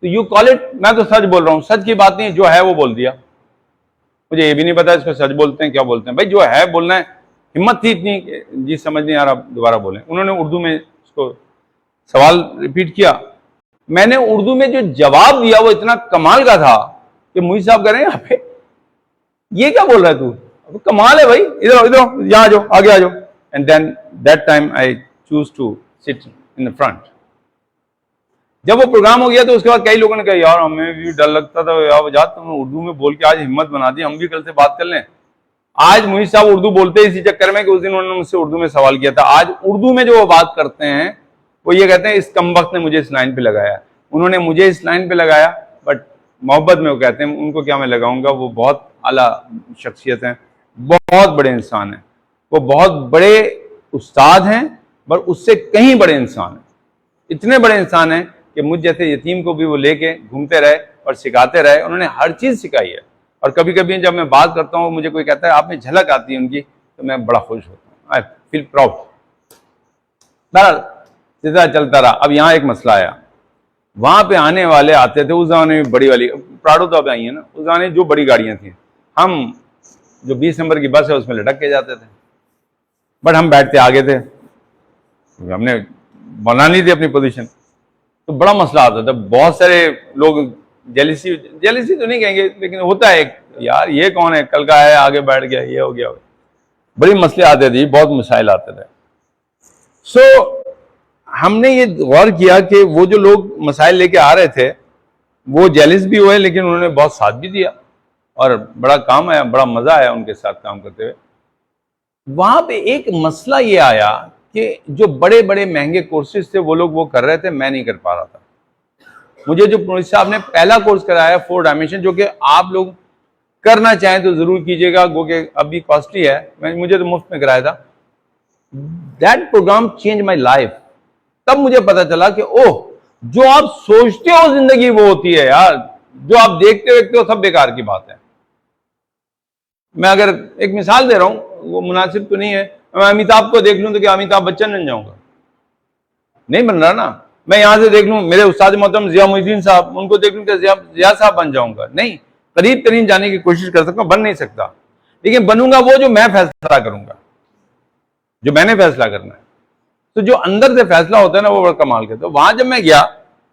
तो यू कॉल इट, मैं तो सच बोल रहा हूं, सच की बात नहीं, जो है वो बोल दिया। मुझे ये भी नहीं पता इसको सच बोलते हैं क्या बोलते हैं, भाई जो है बोलना है। हिम्मत थी इतनी, जी समझ नहीं आ रहा, दोबारा बोलें। उन्होंने उर्दू में उसको सवाल रिपीट किया। मैंने उर्दू में जो जवाब दिया वो इतना कमाल का था कि मुझे साहब कह रहे हैं यहाँ पे ये क्या बोल रहा है तू, कमाल है भाई, इधर इधर यहाँ आ जाओ, आगे आ जाओ। And then that time I choose to sit in the front. जब वो प्रोग्राम हो गया तो उसके बाद कई लोगों ने कहा यार हमें भी डर लगता था यार वजाद, तुमने उर्दू में बोल के आज हिम्मत बना दी, हम भी कल से बात कर लें। आज मुईज साहब उर्दू बोलते इसी चक्कर में कि उस दिन उन्होंने मुझसे उर्दू में सवाल किया था। आज उर्दू में जो वो बात करते हैं वो ये कहते हैं इस कमबख्त ने मुझे इस लाइन पे लगाया, उन्होंने मुझे इस लाइन पे लगाया, बट मोहब्बत में वो कहते हैं उनको क्या मैं लगाऊंगा, वो बहुत आला शख्सियत हैं, बहुत बड़े इंसान हैं, वो बहुत बड़े उस्ताद हैं, पर उससे कहीं बड़े इंसान हैं। इतने बड़े इंसान हैं कि मुझ जैसे यतीम को भी वो लेके घूमते रहे और सिखाते रहे। उन्होंने हर चीज़ सिखाई है। और कभी कभी जब मैं बात करता हूँ, मुझे कोई कहता है आप में झलक आती है उनकी, तो मैं बड़ा खुश होता हूँ, आई फील प्राउड। बहरहाल सिलसिला चलता रहा। अब यहाँ एक मसला आया, वहां पे आने वाले आते थे उस जमाने में, बड़ी वाली प्राडो तो अब आई है ना, उस जमाने जो बड़ी गाड़ियां थी, हम जो 20 नंबर की बस है उसमें लटक के जाते थे, बट हम बैठते आगे थे, हमने बना ली थी अपनी पोजीशन। तो बड़ा मसला आता था, बहुत सारे लोग जेलिसी तो नहीं कहेंगे, लेकिन होता है यार ये कौन है, कल का है आगे बैठ गया, ये हो गया, बड़ी मसले आते थे, बहुत मसाइल आते थे। सो हमने ये गौर किया कि वो जो लोग मसाइल लेके आ रहे थे वो जेलिस भी हुए, लेकिन उन्होंने बहुत साथ भी दिया और बड़ा काम आया, बड़ा मजा आया उनके साथ काम करते हुए। वहां पे एक मसला ये आया कि जो बड़े बड़े महंगे कोर्सेज थे वो लोग वो कर रहे थे, मैं नहीं कर पा रहा था। मुझे जो प्रोफेसर साहब ने पहला कोर्स कराया 4 डायमेंशन, जो कि आप लोग करना चाहें तो जरूर कीजिएगा, गो के अभी कॉस्टली है, मुझे तो मुफ्त में कराया था। That programme change my life. तब मुझे पता चला कि ओह, जो आप सोचते हो जिंदगी वो होती है यार, जो आप देखते हो सब बेकार की बात है। मैं अगर एक मिसाल दे रहा हूं, वो मुनासिब तो नहीं है, मैं अमिताभ को देख लूं तो क्या अमिताभ बच्चन बन जाऊंगा? नहीं बन रहा ना। मैं यहां से देख लूं मेरे उस्ताद मोहतरम जिया मुइनुद्दीन साहब, उनको देख लूं कि जिया साहब बन जाऊंगा? नहीं, करीब तरीन जाने की कोशिश कर सकता हूं, बन नहीं सकता, लेकिन बनूंगा वो जो मैं फैसला करूंगा, जो मैंने फैसला करना है। तो जो अंदर से फैसला होता है ना, वो बड़ा कमाल के। तो वहां जब मैं गया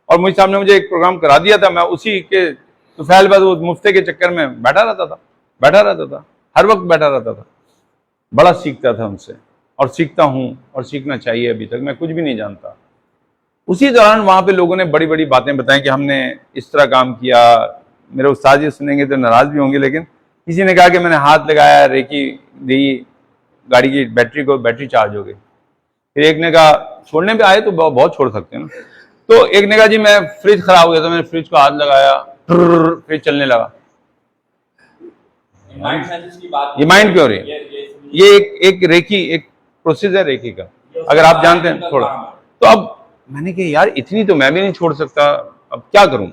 और मुझे साहब ने मुझे एक प्रोग्राम करा दिया था, मैं उसी के तो फैल बस वो मुफ्ते के चक्कर में बैठा रहता था, हर वक्त बैठा रहता था। बड़ा सीखता था उनसे, और सीखता हूं, और सीखना चाहिए। अभी तक मैं कुछ भी नहीं जानता। उसी दौरान वहां पे लोगों ने बड़ी बड़ी बातें बताई कि हमने इस तरह काम किया। मेरे उस्ताद जी सुनेंगे तो नाराज भी होंगे, लेकिन किसी ने कहा कि मैंने हाथ लगाया, रेकी दी, गाड़ी की बैटरी चार्ज हो गई। फिर एक ने कहा, छोड़ने पे आए तो बहुत छोड़ सकते हैं ना, तो एक ने कहा जी मैं फ्रिज खराब हो गया, तो मैंने फ्रिज को हाथ लगाया, फ्रिज चलने लगा। ये माइंड क्यों रही है? ये एक रेकी, एक प्रोसेस है रेकी का, अगर आप जानते हैं थोड़ा। तो अब मैंने कहा यार इतनी तो मैं भी नहीं छोड़ सकता, अब क्या करूं?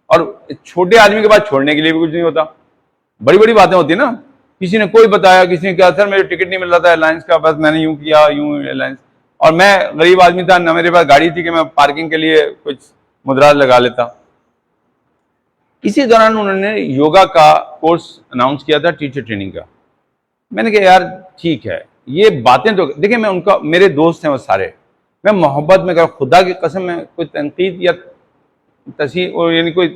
और छोटे आदमी के पास छोड़ने के लिए भी कुछ नहीं होता। बड़ी बड़ी बातें होती है ना, किसी ने कोई बताया, किसी ने कहा सर मेरे टिकट नहीं मिल रहा था एयरलाइंस का, बस मैंने यूं किया, यूं एयरलाइंस, और मैं गरीब आदमी था ना, मेरे पास गाड़ी थी कि मैं पार्किंग के लिए कुछ मुद्राज लगा लेता। इसी दौरान उन्होंने योगा का कोर्स अनाउंस किया था, टीचर ट्रेनिंग का। मैंने कहा यार ठीक है, ये बातें तो देखिए, मैं उनका, मेरे दोस्त हैं वो सारे, मैं मोहब्बत में कर, खुदा की कसम में कोई तनकीद या और यानी कोई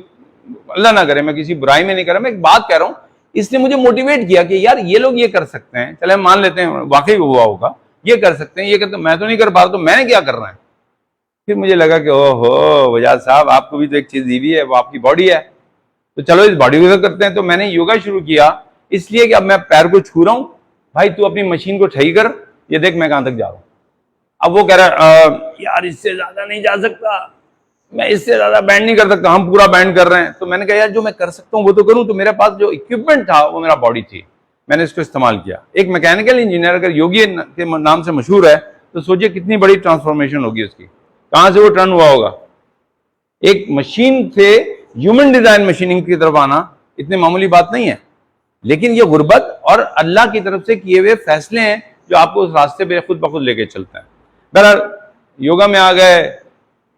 अल्लाह ना करे, मैं किसी बुराई में नहीं कर रहा, मैं एक बात कह रहा हूँ, इसने मुझे मोटिवेट किया कि यार ये लोग ये कर सकते हैं, चले मान लेते हैं वाकई हुआ होगा, ये कर सकते हैं, ये करते, मैं तो नहीं कर पा रहा, तो मैंने क्या करना है। फिर मुझे लगा कि ओहो वजाद साहब, आपको भी तो एक चीज दी हुई है, वो आपकी बॉडी है, तो चलो इस बॉडी को करते हैं। तो मैंने योगा शुरू किया इसलिए कि अब मैं पैर को छू रहा हूं, भाई तू अपनी मशीन को ठही कर, ये देख मैं कहां तक जा रहा हूं। अब वो कह रहा है यार इससे ज्यादा नहीं जा सकता, मैं इससे ज्यादा बैंड नहीं कर सकता, हम पूरा बैंड कर रहे हैं। तो मैंने कहा यार जो मैं कर सकता हूं वो तो करूं। तो मेरे पास जो इक्विपमेंट था वो मेरा बॉडी थी, मैंने इसको इस्तेमाल किया। एक मैकेनिकल इंजीनियर अगर योगी के नाम से मशहूर है तो सोचिए कितनी बड़ी ट्रांसफॉर्मेशन होगी उसकी, कहां से वो टर्न हुआ होगा। एक मशीन से ह्यूमन डिजाइन मशीनिंग की तरफ आना इतनी मामूली बात नहीं है, लेकिन ये गुर्बत और अल्लाह की तरफ से किए हुए फैसले हैं जो आपको उस रास्ते पे खुद ब खुद लेके चलते हैं। बहरहाल योगा में आ गए,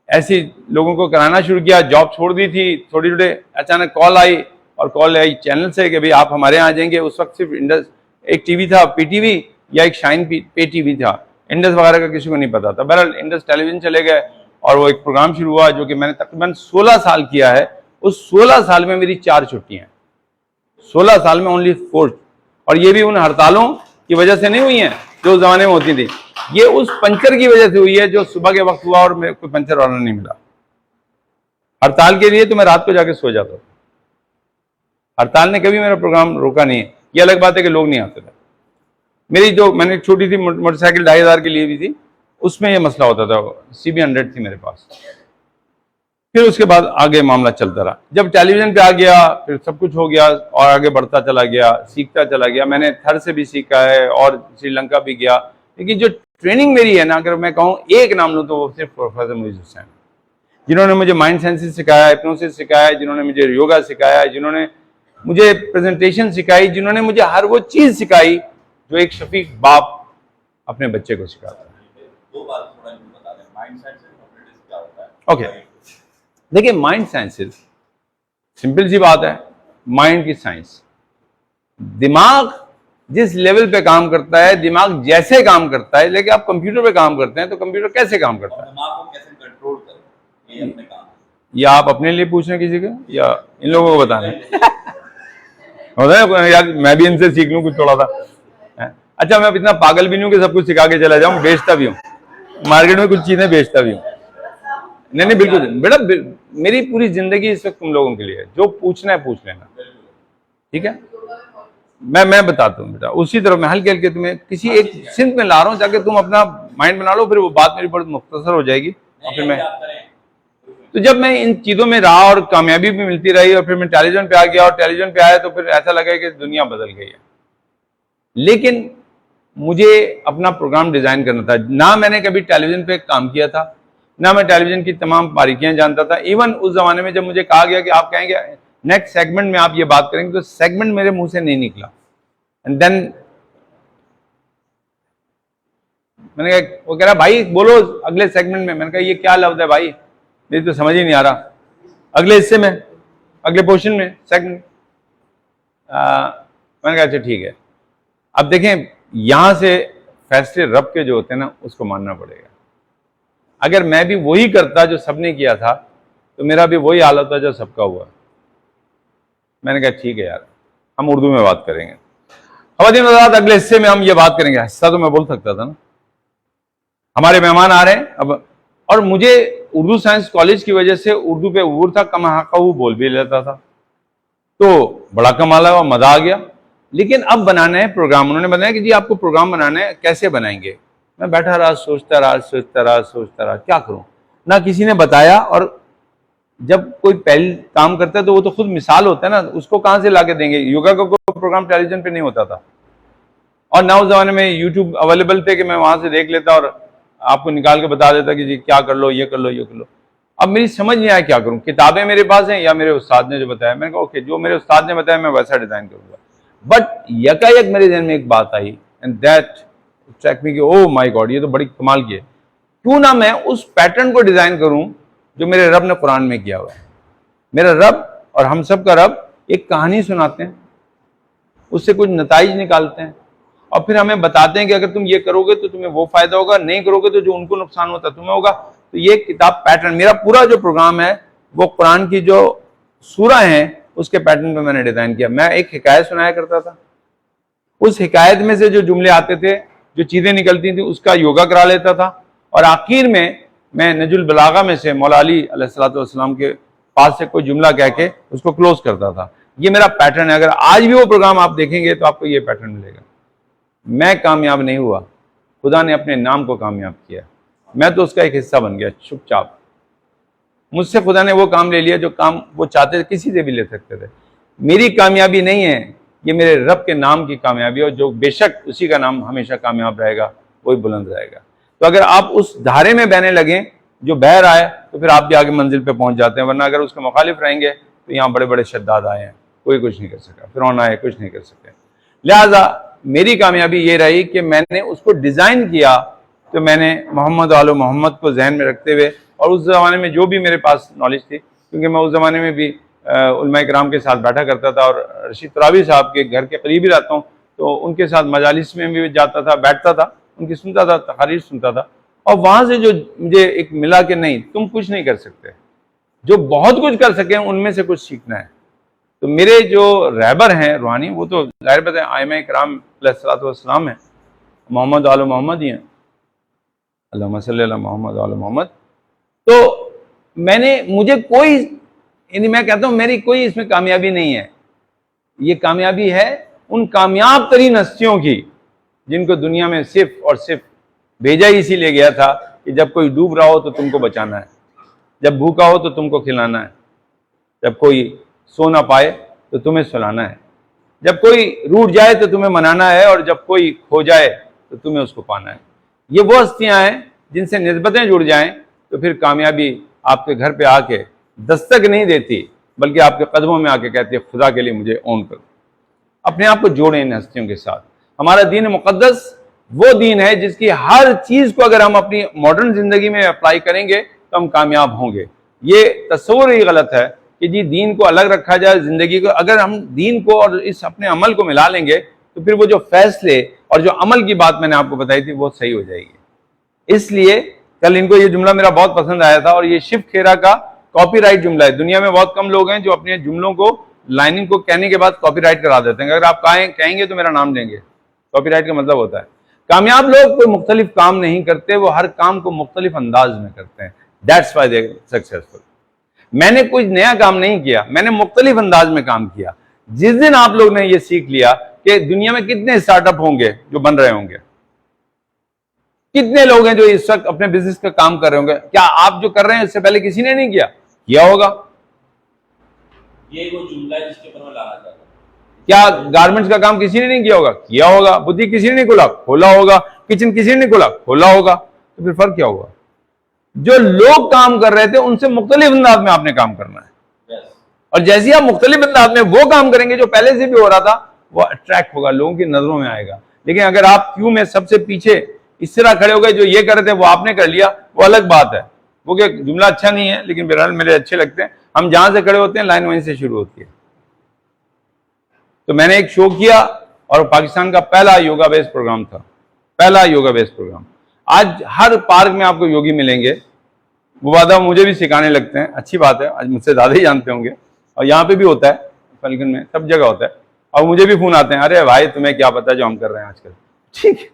ऐसी लोगों को कराना शुरू किया, जॉब छोड़ दी थी, थोड़ी थोड़े अचानक कॉल आई, और कॉल आई चैनल से कि भाई आप हमारे यहाँ आ जाएंगे। उस वक्त सिर्फ इंडस एक टीवी था, पीटीवी, या एक शाइन पे टीवी था, इंडस वगैरह का किसी को नहीं पता था। बहरहाल इंडस टेलीविजन चले गए और वो एक प्रोग्राम शुरू हुआ जो कि मैंने तकरीबन 16 साल किया है। उस 16 साल में मेरी 4 छुट्टियां, 16 साल में ओनली 4, और ये भी उन हड़तालों की वजह से नहीं हुई हैं जो उस जमाने में होती थी, ये उस पंचर की वजह से हुई है जो सुबह के वक्त हुआ और मेरे को पंचर वाला नहीं मिला। हड़ताल के लिए तो मैं रात को जाके सो जाता था, हड़ताल ने कभी मेरा प्रोग्राम रोका नहीं है। ये अलग बात है कि लोग नहीं आते थे। मेरी जो मैंने एक छोटी सी मोटरसाइकिल 2500 की लिए भी थी, उसमें यह मसला होता था, CB100 थी मेरे पास। फिर उसके बाद आगे मामला चलता रहा। जब टेलीविजन पे आ गया फिर सब कुछ हो गया और आगे बढ़ता चला गया, सीखता चला गया। मैंने थर से भी सीखा है और श्रीलंका भी गया, लेकिन जो ट्रेनिंग मेरी है ना, अगर मैं कहूँ एक नाम लूँ तो वो सिर्फ प्रोफेसर मुइज़ हुसैन, जिन्होंने मुझे माइंड सेंसिस सिखाया, हिप्नोसिस सिखाया, जिन्होंने मुझे योगा सिखाया, जिन्होंने मुझे प्रेजेंटेशन सिखाई, जिन्होंने मुझे हर वो चीज सिखाई जो एक शफीक बाप अपने बच्चे को सिखाता है।
दो बार थोड़ा बता दें, माइंड साइंस क्या होता है।
ओके, देखिए माइंड साइंसेस सिंपल सी बात है, माइंड की साइंस। दिमाग जिस लेवल पे काम करता है, दिमाग जैसे काम करता है, लेकिन आप कंप्यूटर पे काम करते हैं तो कंप्यूटर कैसे काम करता है,
दिमाग को कैसे कंट्रोल करें, ये अपने काम है।
या आप अपने लिए पूछ रहे हैं किसी को या इन लोगों को बताना होता है यार, मैं भी इनसे सीख लूं कुछ थोड़ा सा। अच्छा, मैं इतना पागल भी नहीं हूं कि सब कुछ सिखा के चला जाऊं, बेचता भी हूं, मार्केट में कुछ चीजें बेचता भी हूं। नहीं नहीं बिल्कुल बेटा, मेरी पूरी जिंदगी इस वक्त तुम लोगों के लिए है, जो पूछना है पूछ लेना, ठीक है। मैं बताता हूँ बेटा, उसी तरह मैं हल्के हल्के तुम्हें किसी एक सिंध में ला रहा हूँ ताकि तुम अपना माइंड बना लो, फिर वो बात मेरी बहुत मुख्तसर हो जाएगी। और फिर मैं तो जब मैं इन चीजों में रहा और कामयाबी भी मिलती रही और फिर मैं टेलीविजन पे आ गया, और टेलीविजन पे आया तो फिर ऐसा लगा कि दुनिया बदल गई है। लेकिन मुझे अपना प्रोग्राम डिजाइन करना था। ना मैंने कभी टेलीविजन पे काम किया था, ना मैं टेलीविजन की तमाम बारीकियां जानता था। इवन उस जमाने में जब मुझे कहा गया कि आप कहेंगे नेक्स्ट सेगमेंट में आप ये बात करेंगे, तो सेगमेंट मेरे मुंह से नहीं निकला। एंड देन मैंने कहा, वो कह रहा भाई बोलो अगले सेगमेंट में। मैंने कहा ये क्या लफ्ज है भाई, मेरी तो समझ ही नहीं आ रहा। अगले हिस्से में, अगले पोर्शन में, सेगमेंट। मैंने कहा अच्छा ठीक है। अब देखें, यहां से फैसले रब के जो होते हैं ना, उसको मानना पड़ेगा। अगर मैं भी वही करता जो सबने किया था तो मेरा भी वही हाल होता जो सबका हुआ। मैंने कहा ठीक है यार, हम उर्दू में बात करेंगे। ख़वातीन हज़रात, अगले हिस्से में हम ये बात करेंगे। हिस्सा तो मैं बोल सकता था ना, हमारे मेहमान आ रहे हैं अब। और मुझे उर्दू साइंस कॉलेज की वजह से उर्दू पे उबूर था, कम हाका बोल भी लेता था, तो बड़ा कमाल है, मजा आ गया। लेकिन अब बनाना है प्रोग्राम, उन्होंने बताया कि जी आपको प्रोग्राम बनाना है, कैसे बनाएंगे। मैं बैठा रहा, सोचता रहा क्या करूं। ना किसी ने बताया, और जब कोई पहले काम करता है तो वो तो खुद मिसाल होता है ना, उसको कहां से लाके देंगे। योगा का कोई प्रोग्राम टेलीविजन पे नहीं होता था, और ना उस जमाने में यूट्यूब अवेलेबल थे कि मैं वहां से देख लेता और आपको निकाल के बता देता कि जी क्या कर लो, ये कर लो, ये कर लो। अब मेरी समझ नहीं आया क्या करूं, किताबें मेरे पास हैं या मेरे उस्ताद ने जो बताया। मैंने कहा ओके, जो मेरे उस्ताद ने बताया मैं वैसा डिजाइन करूंगा। बट यकायक मेरे जहन में एक बात आई एंड दैट स्ट्राइक मी कि ओह माय गॉड, ये तो बड़ी कमाल की है। क्यों ना मैं उस पैटर्न को डिजाइन करूं जो मेरे रब ने कुरान में किया हुआ है। मेरा रब और हम सब का रब एक कहानी सुनाते हैं, उससे कुछ नताइज निकालते हैं और फिर हमें बताते हैं कि अगर तुम ये करोगे तो तुम्हें वो फायदा होगा, नहीं करोगे तो जो उनको नुकसान होता तुम्हें होगा। तो ये किताब पैटर्न, मेरा पूरा जो प्रोग्राम है वो कुरान की जो सूरा है उसके पैटर्न पे मैंने डिजाइन किया। मैं एक हिकायत सुनाया करता था, उस हिकायत में से जो जुमले आते थे, जो चीजें निकलती थी, उसका योगा करा लेता था और आखिर में मैं नजुल बलागा में से मौला अली अलैहिस्सलाम के पास से कोई जुमला कह के उसको क्लोज करता था। ये मेरा पैटर्न है। अगर आज भी वो प्रोग्राम आप देखेंगे तो आपको ये पैटर्न मिलेगा। मैं कामयाब नहीं हुआ, खुदा ने अपने नाम को कामयाब किया, मैं तो उसका एक हिस्सा बन गया चुपचाप। मुझसे खुदा ने वो काम ले लिया जो काम वो चाहते थे, किसी से भी ले सकते थे। मेरी कामयाबी नहीं है, ये मेरे रब के नाम की कामयाबी है, जो बेशक उसी का नाम हमेशा कामयाब रहेगा, वही बुलंद रहेगा। तो अगर आप उस धारे में बहने लगे जो बह रहा है तो फिर आप भी आगे मंजिल पे पहुंच जाते हैं। वरना अगर उसके मुखालिफ रहेंगे तो यहाँ बड़े बड़े शद्दाद आए हैं, कोई कुछ नहीं कर सका, फिरौन आए कुछ नहीं कर सके। लिहाजा मेरी कामयाबी ये रही कि मैंने उसको डिजाइन किया, तो मैंने मोहम्मद आलो मोहम्मद को जहन में रखते हुए, और उस जमाने में जो भी मेरे पास नॉलेज थी, क्योंकि मैं उस जमाने में भी उलमा इकराम के साथ बैठा करता था और रशीद तरावी साहब के घर के करीब ही रहता हूँ, तो उनके साथ मजालिस में भी जाता था, बैठता था, उनकी सुनता था, तकारीर सुनता था। और वहां से जो मुझे एक मिला कि नहीं, तुम कुछ नहीं कर सकते, जो बहुत कुछ कर सके उनमें से कुछ सीखना है। तो मेरे जो रहबर हैं रूहानी, वो तो जाहिर बात है आइमा इकराम अलैहिस्सलाम है, मोहम्मद आलो मोहम्मद ही हैं, अल्लाहुम्मा सल्ली अला मोहम्मद आलो मोहम्मद। तो मुझे कोई, यानी मैं कहता हूं मेरी कोई इसमें कामयाबी नहीं है। ये कामयाबी है उन कामयाब तरीन हस्तियों की जिनको दुनिया में सिर्फ और सिर्फ भेजा ही इसीलिए गया था कि जब कोई डूब रहा हो तो तुमको बचाना है, जब भूखा हो तो तुमको खिलाना है, जब कोई सो ना पाए तो तुम्हें सुलाना है, जब कोई रूठ जाए तो तुम्हें मनाना है, और जब कोई खो जाए तो तुम्हें उसको पाना है। ये वो हस्तियां हैं जिनसे निस्बतें जुड़ जाएं तो फिर कामयाबी आपके घर पे आके दस्तक नहीं देती, बल्कि आपके कदमों में आके कहती है खुदा के लिए मुझे ऑन करो। अपने आप को जोड़ें इन हस्तियों के साथ। हमारा दीन मुकद्दस वो दीन है जिसकी हर चीज को अगर हम अपनी मॉडर्न जिंदगी में अप्लाई करेंगे तो हम कामयाब होंगे। ये तस्वुर ही गलत है कि जी दीन को अलग रखा जाए जिंदगी को। अगर हम दीन को और इस अपने अमल को मिला लेंगे तो फिर वो जो फैसले और जो अमल की बात मैंने आपको बताई थी वो सही हो जाएगी। इसलिए कल इनको ये जुमला मेरा बहुत पसंद आया था, और ये शिव खेरा का कॉपीराइट जुमला है। दुनिया में बहुत कम लोग हैं जो अपने जुमलों को, लाइनिंग को कहने के बाद कॉपीराइट करा देते हैं। अगर आप कहेंगे तो मेरा नाम देंगे। कॉपीराइट का मतलब होता है, कामयाब लोग कोई मुख्तलिफ काम नहीं करते, वो हर काम को मुख्तलिफ अंदाज में करते हैं। That's why they successful. मैंने कोई नया काम नहीं किया, मैंने मुख्तलिफ अंदाज में काम किया। जिस दिन आप लोग ने ये सीख लिया कि दुनिया में कितने स्टार्टअप होंगे जो बन रहे होंगे, कितने लोग हैं जो इस वक्त अपने बिजनेस का काम कर रहे होंगे, क्या आप जो कर रहे हैं इससे पहले किसी ने नहीं किया होगा?
ये वो जुमला है जिसके ऊपर मैं लाना चाहता हूं।
क्या गारमेंट्स का काम किसी ने नहीं किया होगा? बुद्धि किसी ने नहीं खोला होगा? किचन किसी ने नहीं खोला होगा? तो फिर फर्क क्या हुआ? जो लोग काम कर रहे थे उनसे मुख्तलिफ अंदाज में आपने काम करना है। और जैसे आप मुख्तलिफ अंदाज में वो काम करेंगे जो पहले से भी हो रहा था, वो अट्रैक्ट होगा, लोगों की नजरों में आएगा। लेकिन अगर आप क्यों में सबसे पीछे इस तरह खड़े हो गए, जो ये कर रहे थे वो आपने कर लिया, वो अलग बात है। वो क्या जुमला अच्छा नहीं है, लेकिन बहरहाल मेरे अच्छे लगते हैं। हम जहां से खड़े होते हैं लाइन वहीं से शुरू होती है। तो मैंने एक शो किया और पाकिस्तान का पहला योगा बेस्ड प्रोग्राम था, पहला योगा बेस्ड प्रोग्राम। आज हर पार्क में आपको योगी मिलेंगे, वो वादा मुझे भी सिखाने लगते हैं, अच्छी बात है, आज मुझसे ज्यादा ही जानते होंगे। और यहाँ पे भी होता है, फलकन में, सब जगह होता है। और मुझे भी फोन आते हैं, अरे भाई तुम्हें क्या पता जो हम कर रहे हैं आजकल।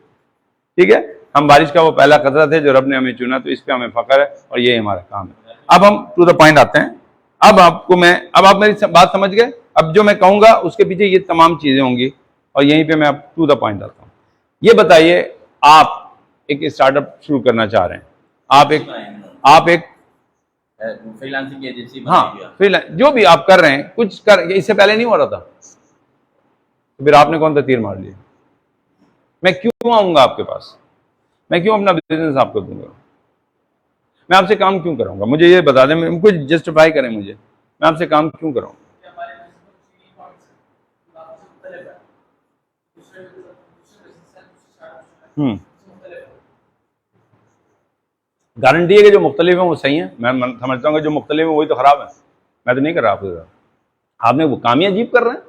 ठीक है, हम बारिश का वो पहला कतरा थे जो रब ने हमें चुना, तो इस पे हमें फख्र है और ये हमारा काम है। अब हम टू द पॉइंट आते हैं। अब आप मेरी बात समझ गए। अब जो मैं कहूंगा उसके पीछे ये तमाम चीजें होंगी, और यहीं पे मैं अब टू द पॉइंट आता हूँ। ये बताइए, आप एक स्टार्टअप शुरू करना चाह रहे हैं, आप एक
फ्रीलांसिंग एजेंसी,
हाँ जो भी आप कर रहे हैं, कुछ कर, इससे पहले नहीं हो रहा था, तो फिर आपने कौन सा तीर मार लिया? मैं क्यों आऊंगा आपके पास? मैं क्यों अपना बिजनेस आपको दूंगा? मैं आपसे काम क्यों कराऊंगा? मुझे ये बता दें, मुझे जस्टिफाई करें, मुझे मैं आपसे काम क्यों कराऊंगा? गारंटी है कि जो मुख्तलिफ है वो सही है। मैं समझता हूँ कि जो मुख्तलिफ है वही तो खराब है। मैं तो नहीं कर रहा आपके साथ। आपने वो काम ही अजीब कर रहे हैं,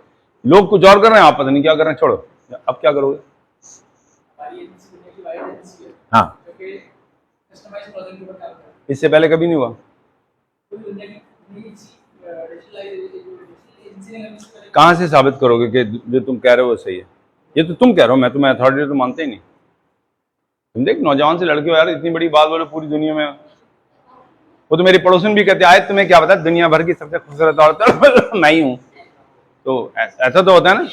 लोग कुछ और कर रहे हैं, आप पता नहीं क्या कर रहे हैं। छोड़ो, अब क्या करोगे? हाँ, इससे पहले कभी नहीं हुआ। कहाँ से साबित करोगे कि जो तुम कह रहे हो वो सही है? ये तो तुम कह रहे हो, मैं तुम्हें अथॉरिटी तो मानते ही नहीं। तुम देख, नौजवान से लड़के हो यार, इतनी बड़ी बात बोलो पूरी दुनिया में। वो तो मेरी पड़ोसन भी कहते आए तुम्हें क्या पता दुनिया भर की सबसे खूबसूरत औरत मैं ही हूँ। तो ऐसा तो होता है ना,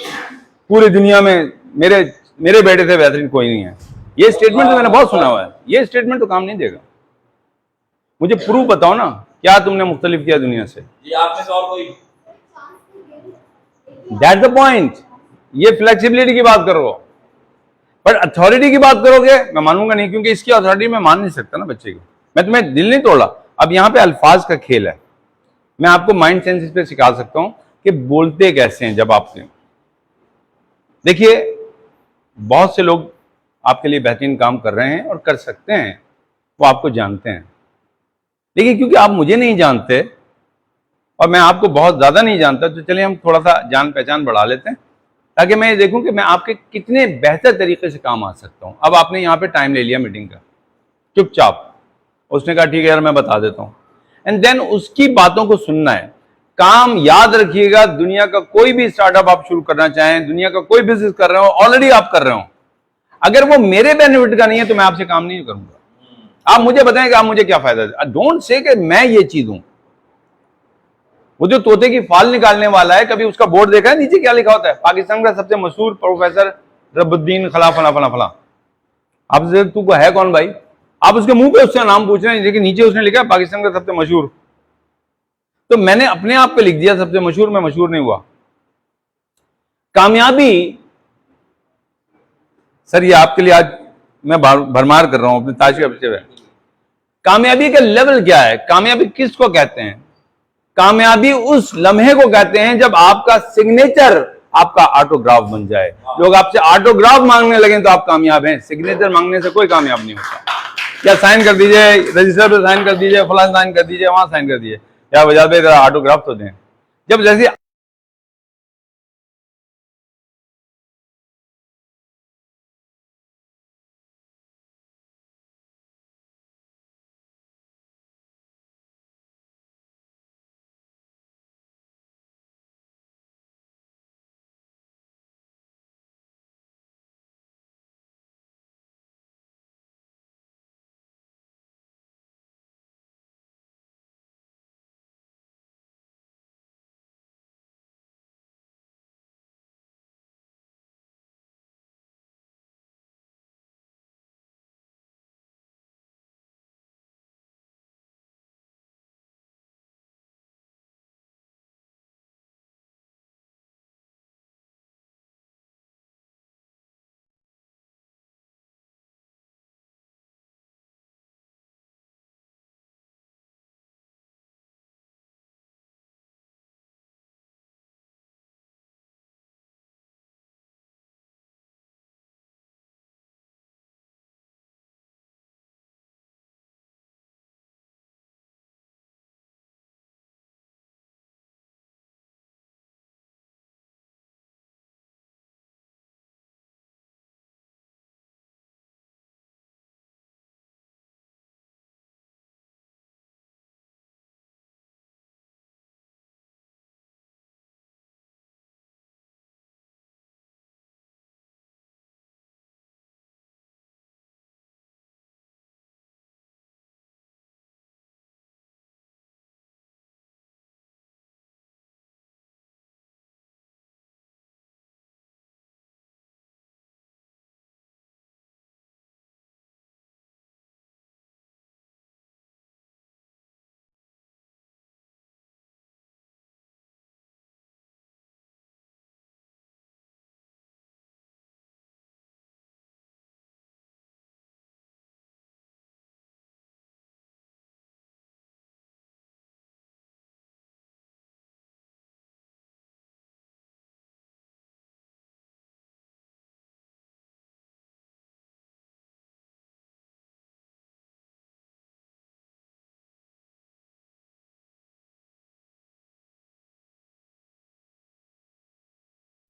पूरी दुनिया में मेरे बेटे से बेहतरीन कोई नहीं है। ये स्टेटमेंट तो मैंने बहुत सुना हुआ है। ये स्टेटमेंट तो काम नहीं देगा। मुझे प्रूफ बताओ ना, क्या तुमने मुख्तलिफ किया दुनिया से?
जी आप में से और कोई?
That's the point. ये फ्लेक्सिबिलिटी की बात करो, पर अथॉरिटी की बात करोगे मैं मानूंगा नहीं, क्योंकि इसकी अथॉरिटी मैं मान नहीं सकता ना बच्चे की। मैं तुम्हें दिल नहीं तोड़ा। अब यहाँ पे अल्फाज का खेल है। मैं आपको माइंड सेंस पे सिखा सकता हूं कि बोलते कैसे हैं। जब आपसे देखिए, बहुत से लोग आपके लिए बेहतरीन काम कर रहे हैं और कर सकते हैं, वो आपको जानते हैं। लेकिन क्योंकि आप मुझे नहीं जानते और मैं आपको बहुत ज्यादा नहीं जानता, तो चलिए हम थोड़ा सा जान पहचान बढ़ा लेते हैं, ताकि मैं ये देखूं कि मैं आपके कितने बेहतर तरीके से काम आ सकता हूं। अब आपने यहाँ पे टाइम ले लिया मीटिंग का, चुपचाप। उसने कहा ठीक है यार मैं बता देता हूं, एंड देन उसकी बातों को सुनना है। काम याद रखिएगा, दुनिया का कोई भी स्टार्टअप आप शुरू करना चाहें, दुनिया का कोई बिजनेस कर रहे हो, ऑलरेडी आप कर रहे हो, अगर वो मेरे बेनिफिट का नहीं है तो मैं आपसे काम नहीं करूंगा। आप मुझे बताएं कि आप मुझे क्या फायदा है। डोंट से कि मैं ये चीज हूं। वो जो तोते की फाल निकालने वाला है, कभी उसका बोर्ड देखा है नीचे क्या लिखा होता है? पाकिस्तान का सबसे मशहूर प्रोफेसर रबुद्दीन खला फला फला फला। आप तू को है कौन भाई? आप उसके मुंह पे उसका नाम पूछ रहे हैं, लेकिन नीचे उसने लिखा है पाकिस्तान का सबसे मशहूर। तो मैंने अपने आप पे लिख दिया सबसे मशहूर, मैं मशहूर नहीं हुआ। कामयाबी, सर ये आपके लिए आज मैं भरमार कर रहा हूं अपने ताज के बच्चे में। कामयाबी का लेवल क्या है? कामयाबी किसको कहते हैं? कामयाबी उस लम्हे को कहते हैं जब आपका सिग्नेचर आपका ऑटोग्राफ बन जाए। लोग आपसे ऑटोग्राफ मांगने लगे तो आप कामयाब हैं। सिग्नेचर मांगने से कोई कामयाब नहीं होता। क्या साइन कर दीजिए, रजिस्टर पे साइन कर दीजिए, फलां साइन कर दीजिए, वहां साइन कर दीजिए, या वजह पे ऑटोग्राफ तो दें। जब जैसे